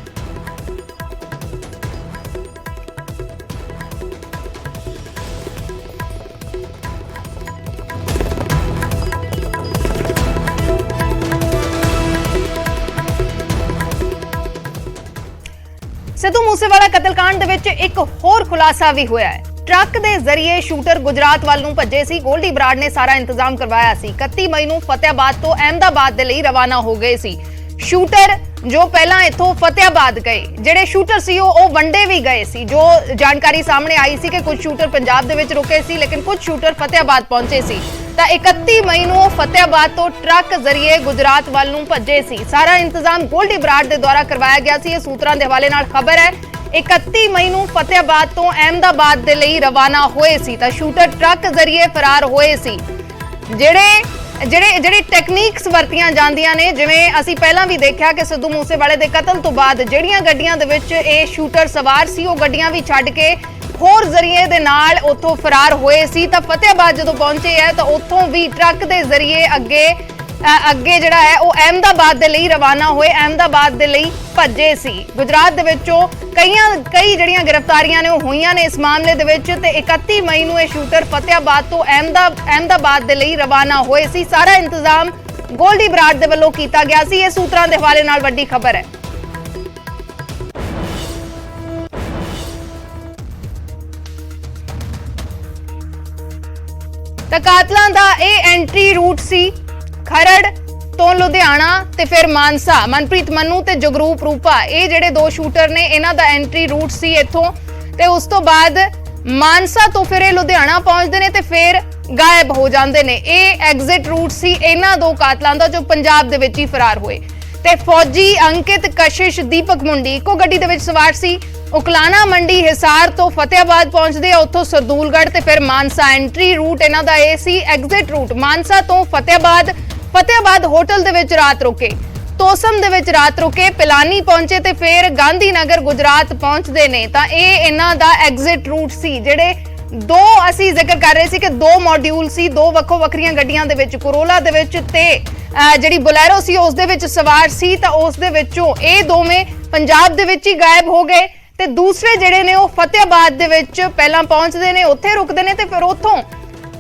ਸਿੱਧੂ ਮੂਸੇਵਾਲਾ ਕਤਲकांड ਦੇ ਵਿੱਚ ਇੱਕ ਹੋਰ ਖੁਲਾਸਾ ਵੀ ਹੋਇਆ ਹੈ। ਟਰੱਕ ਦੇ ਜ਼ਰੀਏ ਸ਼ੂਟਰ ਗੁਜਰਾਤ ਵੱਲ ਨੂੰ ਭੱਜੇ ਸੀ। ਗੋਲਡੀ ਬਰਾੜ ਨੇ ਸਾਰਾ ਇੰਤਜ਼ਾਮ ਕਰਵਾਇਆ ਸੀ। 31 ਮਈ ਨੂੰ ਫਤਿਆਬਾਦ ਤੋਂ ਅਹਿਮਦਾਬਾਦ ਦੇ ਲਈ ਰਵਾਨਾ ਹੋ ਗਏ ਸੀ। ਸ਼ੂਟਰ ਜੋ ਪਹਿਲਾਂ ਇੱਥੋਂ ਫਤਿਆਬਾਦ ਗਏ, ਜਿਹੜੇ ਸ਼ੂਟਰ ਸੀ ਉਹ ਵੰਡੇ ਵੀ ਗਏ ਸੀ। ਜੋ ਜਾਣਕਾਰੀ ਸਾਹਮਣੇ ਆਈ ਸੀ ਕਿ ਕੁਝ ਸ਼ੂਟਰ ਪੰਜਾਬ ਦੇ ਵਿੱਚ ਰੁਕੇ ਸੀ, ਲੇਕਿਨ ਕੁਝ ਸ਼ੂਟਰ ਫਤਿਆਬਾਦ ਪਹੁੰਚੇ ਸੀ। ਤਾਂ 31 ਮਈ ਨੂੰ ਫਤਿਆਬਾਦ ਤੋਂ ਟਰੱਕ ਜ਼ਰੀਏ ਗੁਜਰਾਤ ਵੱਲ ਨੂੰ ਭੱਜੇ ਸੀ। ਸਾਰਾ ਇੰਤਜ਼ਾਮ ਗੋਲਡੀ ਬਰਾੜ ਦੇ ਦੁਆਰਾ ਕਰਵਾਇਆ ਗਿਆ ਸੀ। ਇਹ ਸੂਤਰਾਂ ਦੇ ਹਵਾਲੇ ਨਾਲ ਖਬਰ ਹੈ। 31 ਮਈ ਨੂੰ ਫਤਿਆਬਾਦ ਤੋਂ ਅਹਿਮਦਾਬਾਦ ਦੇ ਲਈ ਰਵਾਨਾ ਹੋਏ ਸੀ ਤਾਂ ਸ਼ੂਟਰ ਟਰੱਕ ਜ਼ਰੀਏ ਫਰਾਰ ਹੋਏ ਸੀ। ਜਿਹੜੀ ਟੈਕਨੀਕਸ ਵਰਤੀਆਂ ਜਾਂਦੀਆਂ ਨੇ, ਜਿਵੇਂ ਅਸੀਂ ਪਹਿਲਾਂ ਵੀ ਦੇਖਿਆ ਕਿ ਸਿੱਧੂ ਮੂਸੇਵਾਲੇ ਦੇ ਕਤਲ ਤੋਂ ਬਾਅਦ ਜਿਹੜੀਆਂ ਗੱਡੀਆਂ ਦੇ ਵਿੱਚ ਇਹ ਸ਼ੂਟਰ ਸਵਾਰ ਸੀ ਉਹ ਗੱਡੀਆਂ ਵੀ ਛੱਡ ਕੇ ਹੋਰ ਜ਼ਰੀਏ ਦੇ ਨਾਲ ਉੱਥੋਂ ਫਰਾਰ ਹੋਏ ਸੀ। ਤਾਂ ਫਤਿਆਬਾਦ ਜਦੋਂ ਪਹੁੰਚੇ ਹੈ ਤਾਂ ਉੱਥੋਂ ਵੀ ਟਰੱਕ ਦੇ ਜ਼ਰੀਏ ਅੱਗੇ ਜਿਹੜਾ ਹੈ ਉਹ ਅਹਿਮਦਾਬਾਦ ਦੇ ਲਈ ਰਵਾਨਾ ਹੋਏ, ਅਹਿਮਦਾਬਾਦ ਦੇ ਲਈ ਭੱਜੇ ਸੀ। ਗੁਜਰਾਤ ਦੇ ਵਿੱਚੋਂ ਕਈ ਜਿਹੜੀਆਂ ਗ੍ਰਿਫਤਾਰੀਆਂ ਨੇ ਉਹ ਹੋਈਆਂ ਨੇ ਇਸ ਮਾਮਲੇ ਦੇ ਵਿੱਚ ਤੇ 31 ਮਈ ਨੂੰ ਇਹ ਸ਼ੂਟਰ ਫਤਿਆਬਾਦ ਤੋਂ ਅਹਿਮਦਾਬਾਦ ਦੇ ਲਈ ਰਵਾਨਾ ਹੋਏ ਸੀ। ਸਾਰਾ ਇੰਤਜ਼ਾਮ ਗੋਲਡੀ ਬਰਾੜ ਦੇ ਵੱਲੋਂ ਕੀਤਾ ਗਿਆ ਸੀ। ਇਹ ਸੂਤਰਾਂ ਦੇ ਹਵਾਲੇ ਨਾਲ ਵੱਡੀ ਖਬਰ ਹੈ। ਤਾਂ ਕਾਤਲਾਂ ਦਾ ਇਹ ਐਂਟਰੀ ਰੂਟ ਸੀ ਖਰੜ ਤੋਂ ਲੁਧਿਆਣਾ ਤੇ ਫਿਰ ਮਾਨਸਾ। ਮਨਪ੍ਰੀਤ ਮੰਨੂ ਤੇ ਜਗਰੂਪ ਰੂਪਾ ਇਹ ਜਿਹੜੇ 2 ਸ਼ੂਟਰ ਨੇ, ਇਹਨਾਂ ਦਾ ਐਂਟਰੀ ਰੂਟ ਸੀ ਇੱਥੋਂ ਤੇ ਉਸ ਤੋਂ ਬਾਅਦ ਮਾਨਸਾ ਤੋਂ ਫਿਰ ਇਹ ਲੁਧਿਆਣਾ ਪਹੁੰਚਦੇ ਨੇ ਤੇ ਫਿਰ ਗਾਇਬ ਹੋ ਜਾਂਦੇ ਨੇ। ਇਹ ਐਗਜ਼ਿਟ ਰੂਟ ਸੀ ਇਹਨਾਂ 2 ਕਾਤਲਾਂ ਦਾ ਜੋ ਪੰਜਾਬ ਦੇ ਵਿੱਚ ਹੀ ਫਰਾਰ ਹੋਏ। ਤੇ ਫੌਜੀ ਅੰਕਿਤ, ਕਸ਼ਿਸ਼, ਦੀਪਕ ਮੁੰਡੀ ਇੱਕੋ ਗੱਡੀ ਦੇ ਵਿੱਚ ਸਵਾਰ ਸੀ। ਉਕਲਾਣਾ ਮੰਡੀ ਹਿਸਾਰ ਤੋਂ ਫਤਿਆਬਾਦ ਪਹੁੰਚਦੇ ਆ, ਉੱਥੋਂ ਸਰਦੂਲਗੜ੍ਹ ਤੇ ਫਿਰ ਮਾਨਸਾ। ਐਂਟਰੀ ਰੂਟ ਇਹਨਾਂ ਦਾ ਇਹ ਸੀ। ਐਗਜ਼ਿਟ ਰੂਟ ਮਾਨਸਾ ਤੋਂ ਫਤਿਆਬਾਦ ਹੋਟਲ ਦੇ ਵਿੱਚ ਰਾਤ ਰੁਕੇ, ਤੋਸਮ ਦੇ ਵਿੱਚ ਰਾਤ ਰੁਕੇ, ਪਿਲਾਨੀ ਪਹੁੰਚੇ ਤੇ ਫਿਰ ਗਾਂਧੀ ਨਗਰ ਗੁਜਰਾਤ ਪਹੁੰਚਦੇ ਨੇ। ਤਾਂ ਇਹ ਇਹਨਾਂ ਦਾ ਐਗਜ਼ਿਟ ਰੂਟ ਸੀ। ਜਿਹੜੇ 2 ਅਸੀਂ ਜ਼ਿਕਰ ਕਰ ਰਹੇ ਸੀ ਕਿ 2 ਮੋਡਿਊਲ ਸੀ, 2 ਵੱਖੋ ਵੱਖਰੀਆਂ ਗੱਡੀਆਂ ਦੇ ਵਿੱਚ, ਕਰੋਲਾ ਦੇ ਵਿੱਚ ਤੇ ਜਿਹੜੀ ਬੁਲੈਰੋ ਸੀ ਉਸ ਦੇ ਵਿੱਚ ਸਵਾਰ ਸੀ। ਤਾਂ ਉਸ ਦੇ ਵਿੱਚੋਂ ਇਹ ਦੋਵੇਂ ਪੰਜਾਬ ਦੇ ਵਿੱਚ ਹੀ ਗਾਇਬ ਹੋ ਗਏ ਤੇ ਦੂਸਰੇ ਜਿਹੜੇ ਨੇ ਉਹ ਫਤਿਆਬਾਦ ਦੇ ਵਿੱਚ ਪਹਿਲਾਂ ਪਹੁੰਚਦੇ ਨੇ, ਉੱਥੇ ਰੁਕਦੇ ਨੇ ਤੇ ਫਿਰ ਉੱਥੋਂ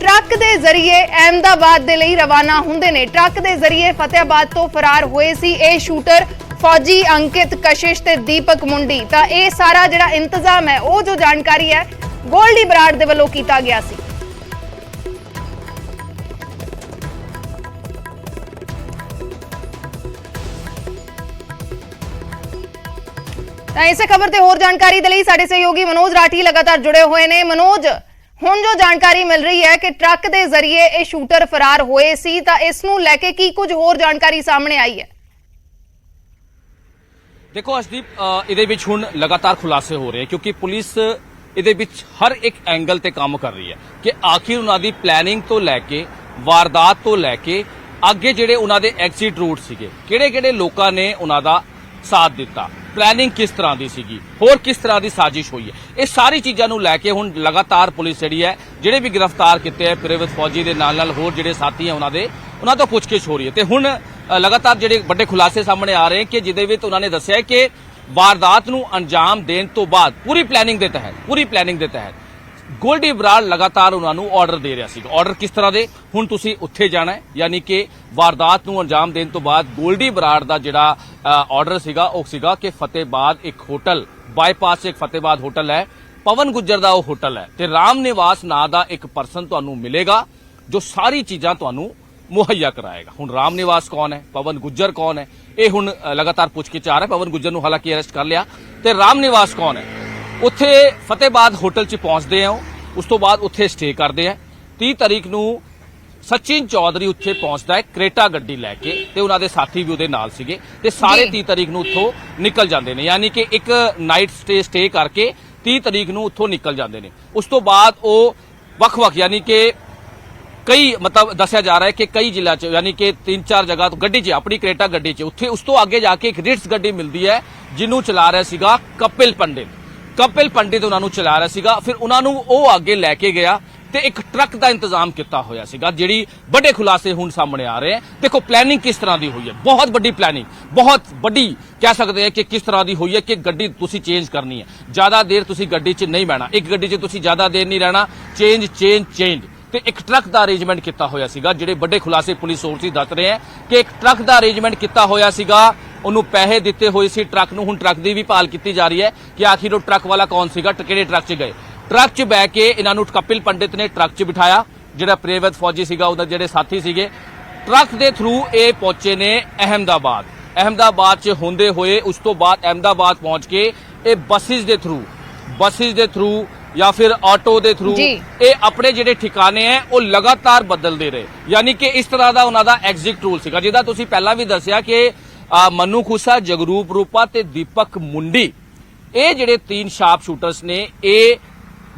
ਟਰੱਕ ਦੇ ਜ਼ਰੀਏ ਅਹਿਮਦਾਬਾਦ ਦੇ ਲਈ ਰਵਾਨਾ ਹੁੰਦੇ ਨੇ। ਟਰੱਕ ਦੇ ਜ਼ਰੀਏ ਫਤਿਆਬਾਦ ਤੋਂ ਫਰਾਰ ਹੋਏ ਸੀ ਇਹ ਸ਼ੂਟਰ ਫੌਜੀ ਅੰਕਿਤ, ਕਸ਼ਿਸ਼ ਤੇ ਦੀਪਕ ਮੁੰਡੀ। ਤਾਂ ਇਹ ਸਾਰਾ ਜਿਹੜਾ ਇੰਤਜ਼ਾਮ ਹੈ, ਉਹ ਜੋ ਜਾਣਕਾਰੀ ਹੈ ਗੋਲਡੀ ਬਰਾੜ ਦੇ ਵੱਲੋਂ ਕੀਤਾ ਗਿਆ ਸੀ। ਤਾਂ ਇਸੇ ਖਬਰ ਤੇ ਹੋਰ ਜਾਣਕਾਰੀ ਦੇ ਲਈ ਸਾਡੇ ਸਹਿਯੋਗੀ ਮਨੋਜ ਰਾਠੀ ਲਗਾਤਾਰ ਜੁੜੇ ਹੋਏ ਨੇ। ਮਨੋਜ, ਹੁਣ ਜੋ ਜਾਣਕਾਰੀ ਮਿਲ ਰਹੀ ਹੈ ਕਿ ਟਰੱਕ ਦੇ ਜ਼ਰੀਏ ਇਹ ਸ਼ੂਟਰ ਫਰਾਰ ਹੋਏ ਸੀ, ਤਾਂ ਇਸ ਨੂੰ ਲੈ ਕੇ ਕੀ ਕੁਝ ਹੋਰ ਜਾਣਕਾਰੀ ਸਾਹਮਣੇ ਆਈ ਹੈ? ਦੇਖੋ ਅਸ਼ਦੀਪ, ਇਹਦੇ ਵਿੱਚ ਹੁਣ ਲਗਾਤਾਰ ਖੁਲਾਸੇ ਹੋ ਰਹੇ ਕਿਉਂਕਿ ਪੁਲਿਸ ਇਹਦੇ ਵਿੱਚ ਹਰ ਇੱਕ ਐਂਗਲ ਤੇ ਕੰਮ ਕਰ ਰਹੀ ਹੈ ਕਿ ਆਖਿਰ ਉਹਨਾਂ ਦੀ ਪਲੈਨਿੰਗ ਤੋਂ ਲੈ ਕੇ ਵਾਰਦਾਤ ਤੋਂ ਲੈ ਕੇ ਅੱਗੇ ਜਿਹੜੇ ਉਹਨਾਂ ਦੇ ਐਗਜ਼ਿਟ ਰੂਟ ਸੀਗੇ, ਕਿਹੜੇ-ਕਿਹੜੇ ਲੋਕਾਂ ਨੇ ਉਹਨਾਂ ਦਾ ਸਾਥ ਦਿੱਤਾ, ਪਲੈਨਿੰਗ ਕਿਸ ਤਰ੍ਹਾਂ ਦੀ ਸੀਗੀ, ਹੋਰ ਕਿਸ ਤਰ੍ਹਾਂ ਦੀ ਸਾਜ਼ਿਸ਼ ਹੋਈ ਹੈ। ਇਹ ਸਾਰੀ ਚੀਜ਼ਾਂ ਨੂੰ ਲੈ ਕੇ ਹੁਣ ਲਗਾਤਾਰ ਪੁਲਿਸ ਜਿਹੜੀ ਹੈ, ਜਿਹੜੇ ਵੀ ਗ੍ਰਿਫਤਾਰ ਕੀਤੇ ਹੈ ਪ੍ਰੇਵਤ ਫੌਜੀ ਦੇ ਨਾਲ ਹੋਰ ਜਿਹੜੇ ਸਾਥੀ ਹੈ ਉਹਨਾਂ ਤੋਂ ਪੁੱਛਗਿੱਛ ਹੋ ਰਹੀ ਹੈ। ਤੇ ਹੁਣ ਲਗਾਤਾਰ ਜਿਹੜੇ ਵੱਡੇ ਖੁਲਾਸੇ ਸਾਹਮਣੇ ਆ ਰਹੇ ਹਨ ਕਿ ਜਿਹਦੇ ਵਿੱਚ ਉਹਨਾਂ ਨੇ ਦੱਸਿਆ ਕਿ ਵਾਰਦਾਤ ਨੂੰ ਅੰਜਾਮ ਦੇਣ ਤੋਂ ਬਾਅਦ ਪੂਰੀ ਪਲੈਨਿੰਗ ਦੇ ਤਹਿਤ ਗੋਲਡੀ ਬਰਾੜ ਲਗਾਤਾਰ ਉਹਨਾਂ ਨੂੰ ਆਰਡਰ ਦੇ ਰਿਹਾ ਸੀ। ਆਰਡਰ ਕਿਸ ਤਰ੍ਹਾਂ ਦੇ, ਹੁਣ ਤੁਸੀਂ ਉੱਥੇ ਜਾਣਾ ਹੈ, ਯਾਨੀ ਕਿ ਵਾਰਦਾਤ ਨੂੰ ਅੰਜਾਮ ਦੇਣ ਤੋਂ ਬਾਅਦ ਗੋਲਡੀ ਬਰਾੜ ਦਾ ਜਿਹੜਾ ਆਰਡਰ ਸੀਗਾ ਉਹ ਸੀਗਾ ਕਿ ਫਤਿਹਬਾਦ ਇੱਕ ਹੋਟਲ, ਬਾਈਪਾਸ 'ਚ ਇੱਕ ਫਤਿਹਬਾਦ ਹੋਟਲ ਹੈ, ਪਵਨ ਗੁੱਜਰ ਦਾ ਉਹ ਹੋਟਲ ਹੈ ਤੇ ਰਾਮ ਨਿਵਾਸ ਨਾਂ ਦਾ ਇੱਕ ਪਰਸਨ ਤੁਹਾਨੂੰ ਮਿਲੇਗਾ ਜੋ ਸਾਰੀ ਚੀਜ਼ਾਂ ਤੁਹਾਨੂੰ ਮੁਹੱਈਆ ਕਰਾਏਗਾ। ਹੁਣ ਰਾਮ ਨਿਵਾਸ ਕੌਣ ਹੈ, ਪਵਨ ਗੁੱਜਰ ਕੌਣ ਹੈ, ਇਹ ਹੁਣ ਲਗਾਤਾਰ ਪੁੱਛਗਿੱਛ ਆ ਰਿਹਾ। ਪਵਨ ਗੁੱਜਰ ਨੂੰ ਹਾਲਾਂਕਿ ਅਰੈਸਟ ਕਰ ਲਿਆ ਤੇ ਰਾਮ ਨਿਵਾਸ ਕੌਣ ਹੈ, ਉੱਥੇ ਫਤਿਹਬਾਦ ਹੋਟਲ 'ਚ ਪਹੁੰਚਦੇ ਆ, ਉਸ ਤੋਂ ਬਾਅਦ ਉੱਥੇ ਸਟੇ ਕਰਦੇ ਆ। 30 ਤਾਰੀਖ ਨੂੰ ਸਚਿਨ ਚੌਧਰੀ ਉੱਥੇ ਪਹੁੰਚਦਾ ਹੈ ਕ੍ਰੇਟਾ ਗੱਡੀ ਲੈ ਕੇ ਤੇ ਉਹਨਾਂ ਦੇ ਸਾਥੀ ਵੀ ਉਹਦੇ ਨਾਲ ਸੀਗੇ ਤੇ ਸਾਰੇ 30 ਤਾਰੀਖ ਨੂੰ ਉੱਥੋਂ ਨਿਕਲ ਜਾਂਦੇ ਨੇ, ਯਾਨੀ ਕਿ ਇੱਕ ਨਾਈਟ ਸਟੇ ਕਰਕੇ 30 ਤਾਰੀਖ ਨੂੰ ਉੱਥੋਂ ਨਿਕਲ ਜਾਂਦੇ ਨੇ। ਉਸ ਤੋਂ ਬਾਅਦ ਉਹ ਵੱਖ-ਵੱਖ ਯਾਨੀ ਕਿ ਕਈ ਦੱਸਿਆ ਜਾ ਰਿਹਾ ਹੈ ਕਿ ਕਈ ਜ਼ਿਲ੍ਹਿਆਂ 'ਚ ਯਾਨੀ ਕਿ 3-4 ਜਗ੍ਹਾ ਤੋਂ ਗੱਡੀ 'ਚ ਆਪਣੀ ਕ੍ਰੇਟਾ ਗੱਡੀ 'ਚ ਉੱਥੇ ਉਸ ਤੋਂ ਅੱਗੇ ਜਾ ਕੇ ਇੱਕ ਰਿਟਸ ਗੱਡੀ ਮਿਲਦੀ ਹੈ ਜਿਹਨੂੰ ਚਲਾ ਰਿਹਾ ਸੀਗਾ ਕਪਿਲ ਪੰਡਿਤ ਉਹਨਾਂ ਨੂੰ ਚਲਾ ਰਿਹਾ ਸੀਗਾ। ਫਿਰ ਉਹਨਾਂ ਨੂੰ ਉਹ ਅੱਗੇ ਲੈ ਕੇ ਗਿਆ ਤੇ ਇੱਕ ਟਰੱਕ ਦਾ ਇੰਤਜ਼ਾਮ ਕੀਤਾ ਹੋਇਆ ਸੀਗਾ। ਜਿਹੜੀ ਵੱਡੇ ਖੁਲਾਸੇ ਹੁਣ ਸਾਹਮਣੇ ਆ ਰਹੇ ਹਨ। ਦੇਖੋ ਪਲੈਨਿੰਗ ਕਿਸ ਤਰ੍ਹਾਂ ਦੀ ਹੋਈ ਹੈ, ਬਹੁਤ ਵੱਡੀ ਪਲੈਨਿੰਗ, ਬਹੁਤ ਵੱਡੀ ਕਹਿ ਸਕਦੇ ਆ ਕਿ ਕਿਸ ਤਰ੍ਹਾਂ ਦੀ ਹੋਈ ਹੈ ਕਿ ਗੱਡੀ ਤੁਸੀਂ ਚੇਂਜ ਕਰਨੀ ਹੈ, ਜ਼ਿਆਦਾ ਦੇਰ ਤੁਸੀਂ ਗੱਡੀ 'ਚ ਨਹੀਂ ਬਹਿਣਾ, ਇੱਕ ਗੱਡੀ 'ਚ ਤੁਸੀਂ ਜ਼ਿਆਦਾ ਦੇਰ ਨਹੀਂ ਰਹਿਣਾ, ਚੇਂਜ ਤੇ ਇੱਕ ਟਰੱਕ ਦਾ ਅਰੇਂਜਮੈਂਟ ਕੀਤਾ ਹੋਇਆ ਸੀਗਾ। ਜਿਹੜੇ ਵੱਡੇ ਖੁਲਾਸੇ ਪੁਲਿਸ ਸੋਰਸਿਸ ਦੱਸ ਰਹੇ ਹੈ ਕਿ ਇੱਕ ਟਰੱਕ ਦਾ ਅਰੇਂਜਮੈਂਟ ਕੀਤਾ ਹੋਇਆ ਸੀਗਾ, ਉਹਨੂੰ ਪੈਸੇ ਦਿੱਤੇ ਹੋਏ ਸੀ ਟਰੱਕ ਨੂੰ। ਹੁਣ ਟਰੱਕ ਦੀ ਵੀ ਭਾਲ ਕੀਤੀ ਜਾ ਰਹੀ ਹੈ ਕਿ ਆਖਿਰ ਉਹ ਟਰੱਕ ਵਾਲਾ ਕੌਣ ਸੀਗਾ, ਕਿਹੜੇ ਟਰੱਕ 'ਚ ਗਏ। ਟਰੱਕ 'ਚ ਬਹਿ ਕੇ ਇਹਨਾਂ ਨੂੰ ਕਪਿਲ ਪੰਡਿਤ ਨੇ ਟਰੱਕ 'ਚ ਬਿਠਾਇਆ, ਜਿਹੜਾ ਪ੍ਰੇਵਤ ਫੌਜੀ ਸੀਗਾ ਉਹਦਾ ਜਿਹੜੇ ਸਾਥੀ ਸੀਗੇ। ਟਰੱਕ ਦੇ ਥਰੂ ਇਹ ਪਹੁੰਚੇ ਨੇ ਅਹਿਮਦਾਬਾਦ 'ਚ ਹੁੰਦੇ ਹੋਏ ਉਸ ਤੋਂ ਬਾਅਦ ਅਹਿਮਦਾਬਾਦ ਪਹੁੰਚ ਕੇ ਇਹ ਬੱਸਿਸ ਦੇ ਥਰੂ ਜਾਂ ਫਿਰ ਆਟੋ ਦੇ ਥਰੂ ਇਹ ਆਪਣੇ ਜਿਹੜੇ ਠਿਕਾਣੇ ਹੈ ਉਹ ਲਗਾਤਾਰ ਬਦਲਦੇ ਰਹੇ, ਯਾਨੀ ਕਿ ਇਸ ਤਰ੍ਹਾਂ ਦਾ ਉਹਨਾਂ ਦਾ ਐਗਜ਼ਿਟ ਰੂਲ ਸੀਗਾ। ਜਿਹਦਾ ਤੁਸੀਂ ਪਹਿਲਾਂ ਵੀ ਦੱਸਿਆ ਕਿ ਮਨੂ ਖੁਸਾ, ਜਗਰੂਪ ਰੂਪਾ ਤੇ ਦੀਪਕ ਮੁੰਡੀ, ਇਹ ਜਿਹੜੇ 3 ਸ਼ਾਰਪ ਸ਼ੂਟਰਸ ਨੇ ਇਹ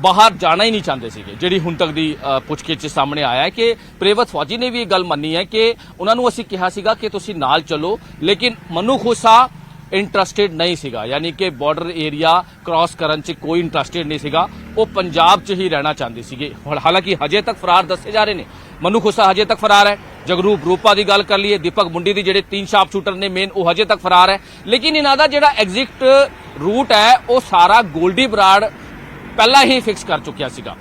ਬਾਹਰ ਜਾਣਾ ਹੀ ਨਹੀਂ ਚਾਹੁੰਦੇ ਸੀਗੇ। ਜਿਹੜੀ ਹੁਣ ਤੱਕ ਦੀ ਪੁੱਛਗਿੱਛ ਸਾਹਮਣੇ ਆਇਆ ਹੈ ਕਿ ਪ੍ਰੇਵਤ ਫੌਜੀ ਨੇ ਵੀ ਇਹ ਗੱਲ ਮੰਨੀ ਹੈ ਕਿ ਉਹਨਾਂ ਨੂੰ ਅਸੀਂ ਕਿਹਾ ਸੀਗਾ ਕਿ ਤੁਸੀਂ ਨਾਲ ਚੱਲੋ, ਲੇਕਿਨ ਮਨੂ ਖੁਸਾ ਇੰਟਰਸਟਿਡ ਨਹੀਂ ਸੀਗਾ, ਯਾਨੀ ਕਿ ਬਾਰਡਰ ਏਰੀਆ ਕ੍ਰਾਸ ਕਰਨ 'ਚ ਕੋਈ ਇੰਟਰਸਟਿਡ ਨਹੀਂ ਸੀਗਾ, ਉਹ ਪੰਜਾਬ 'ਚ ਹੀ ਰਹਿਣਾ ਚਾਹੁੰਦੇ ਸੀਗੇ। ਹਾਲਾਂਕਿ ਹਜੇ ਤੱਕ ਫਰਾਰ ਦੱਸੇ ਜਾ ਰਹੇ ਨੇ, ਮਨੂ ਖੁਸਾ ਹਜੇ ਤੱਕ ਫਰਾਰ ਹੈ, ਜਗਰੂਪ ਰੂਪਾ ਦੀ ਗੱਲ ਕਰ ਲਈਏ, ਦੀਪਕ ਮੁੰਡੀ ਦੀ ਜਿਹੜੇ 3 ਸ਼ਾਰਪ ਸ਼ੂਟਰ ਨੇ ਮੇਨ ਉਹ ਹਜੇ ਤੱਕ ਫਰਾਰ ਹੈ। ਲੇਕਿਨ ਇਹਨਾਂ ਦਾ ਜਿਹੜਾ ਐਗਜ਼ਿਟ ਰੂਟ ਹੈ ਉਹ ਸਾਰਾ ਗੋਲਡੀ ਬਰਾੜ ਪਹਿਲਾਂ ਹੀ ਫਿਕਸ ਕਰ ਚੁੱਕਿਆ ਸੀਗਾ।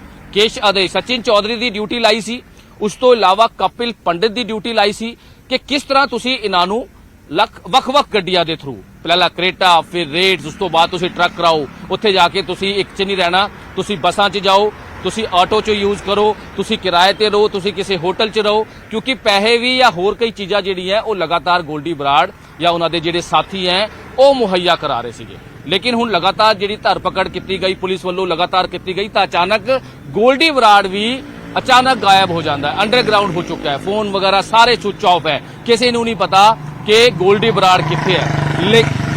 ਸਚਿਨ ਚੌਧਰੀ ਦੀ ਡਿਊਟੀ ਲਾਈ ਸੀ, ਉਸ ਤੋਂ ਇਲਾਵਾ ਕਪਿਲ ਪੰਡਿਤ ਦੀ ਡਿਊਟੀ ਲਾਈ ਸੀ ਕਿ ਕਿਸ ਤਰ੍ਹਾਂ ਤੁਸੀਂ ਇਹਨਾਂ ਨੂੰ ਵੱਖ-ਵੱਖ ਗੱਡੀਆਂ ਦੇ ਥਰੂ, ਪਹਿਲਾਂ ਕ੍ਰੇਟਾ ਫਿਰ ਰੇਡਸ, ਉਸ ਤੋਂ ਬਾਅਦ ਤੁਸੀਂ ਟਰੱਕ ਕਰਾਓ, ਉੱਥੇ ਜਾ ਕੇ ਤੁਸੀਂ ਇੱਕ 'ਚ ਨਹੀਂ ਰਹਿਣਾ, ਤੁਸੀਂ ਬੱਸਾਂ 'ਚ ਜਾਓ, ਤੁਸੀਂ ਆਟੋ 'ਚ ਯੂਜ਼ ਕਰੋ, ਤੁਸੀਂ ਕਿਰਾਏ ਤੇ ਰਹੋ, ਤੁਸੀਂ ਕਿਸੇ ਹੋਟਲ 'ਚ ਰਹੋ, ਕਿਉਂਕਿ ਪੈਸੇ ਵੀ ਜਾਂ ਹੋਰ ਕਈ ਚੀਜ਼ਾਂ ਜਿਹੜੀਆਂ ਉਹ ਲਗਾਤਾਰ ਗੋਲਡੀ ਬਰਾੜ ਜਾਂ ਉਹਨਾਂ ਦੇ ਜਿਹੜੇ ਸਾਥੀ ਹੈ ਉਹ ਮੁਹੱਈਆ ਕਰਾ ਰਹੇ ਸੀਗੇ। ਲੇਕਿਨ ਹੁਣ ਲਗਾਤਾਰ ਜਿਹੜੀ ਧਰਪਕੜ ਕੀਤੀ ਗਈ ਪੁਲਿਸ ਵੱਲੋਂ ਲਗਾਤਾਰ ਕੀਤੀ ਗਈ ਤਾਂ ਅਚਾਨਕ ਗੋਲਡੀ ਬਰਾੜ ਵੀ ਅਚਾਨਕ ਗਾਇਬ ਹੋ ਜਾਂਦਾ ਹੈ, ਅੰਡਰਗਰਾਉਂਡ ਹੋ ਚੁੱਕਾ ਹੈ, ਫੋਨ ਵਗੈਰਾ ਸਾਰੇ ਸੁਚ ਆਫ ਹੈ, ਕਿਸੇ ਨੂੰ ਨਹੀਂ ਪਤਾ ਕਿ ਗੋਲਡੀ ਬਰਾੜ ਕਿੱਥੇ ਹੈ।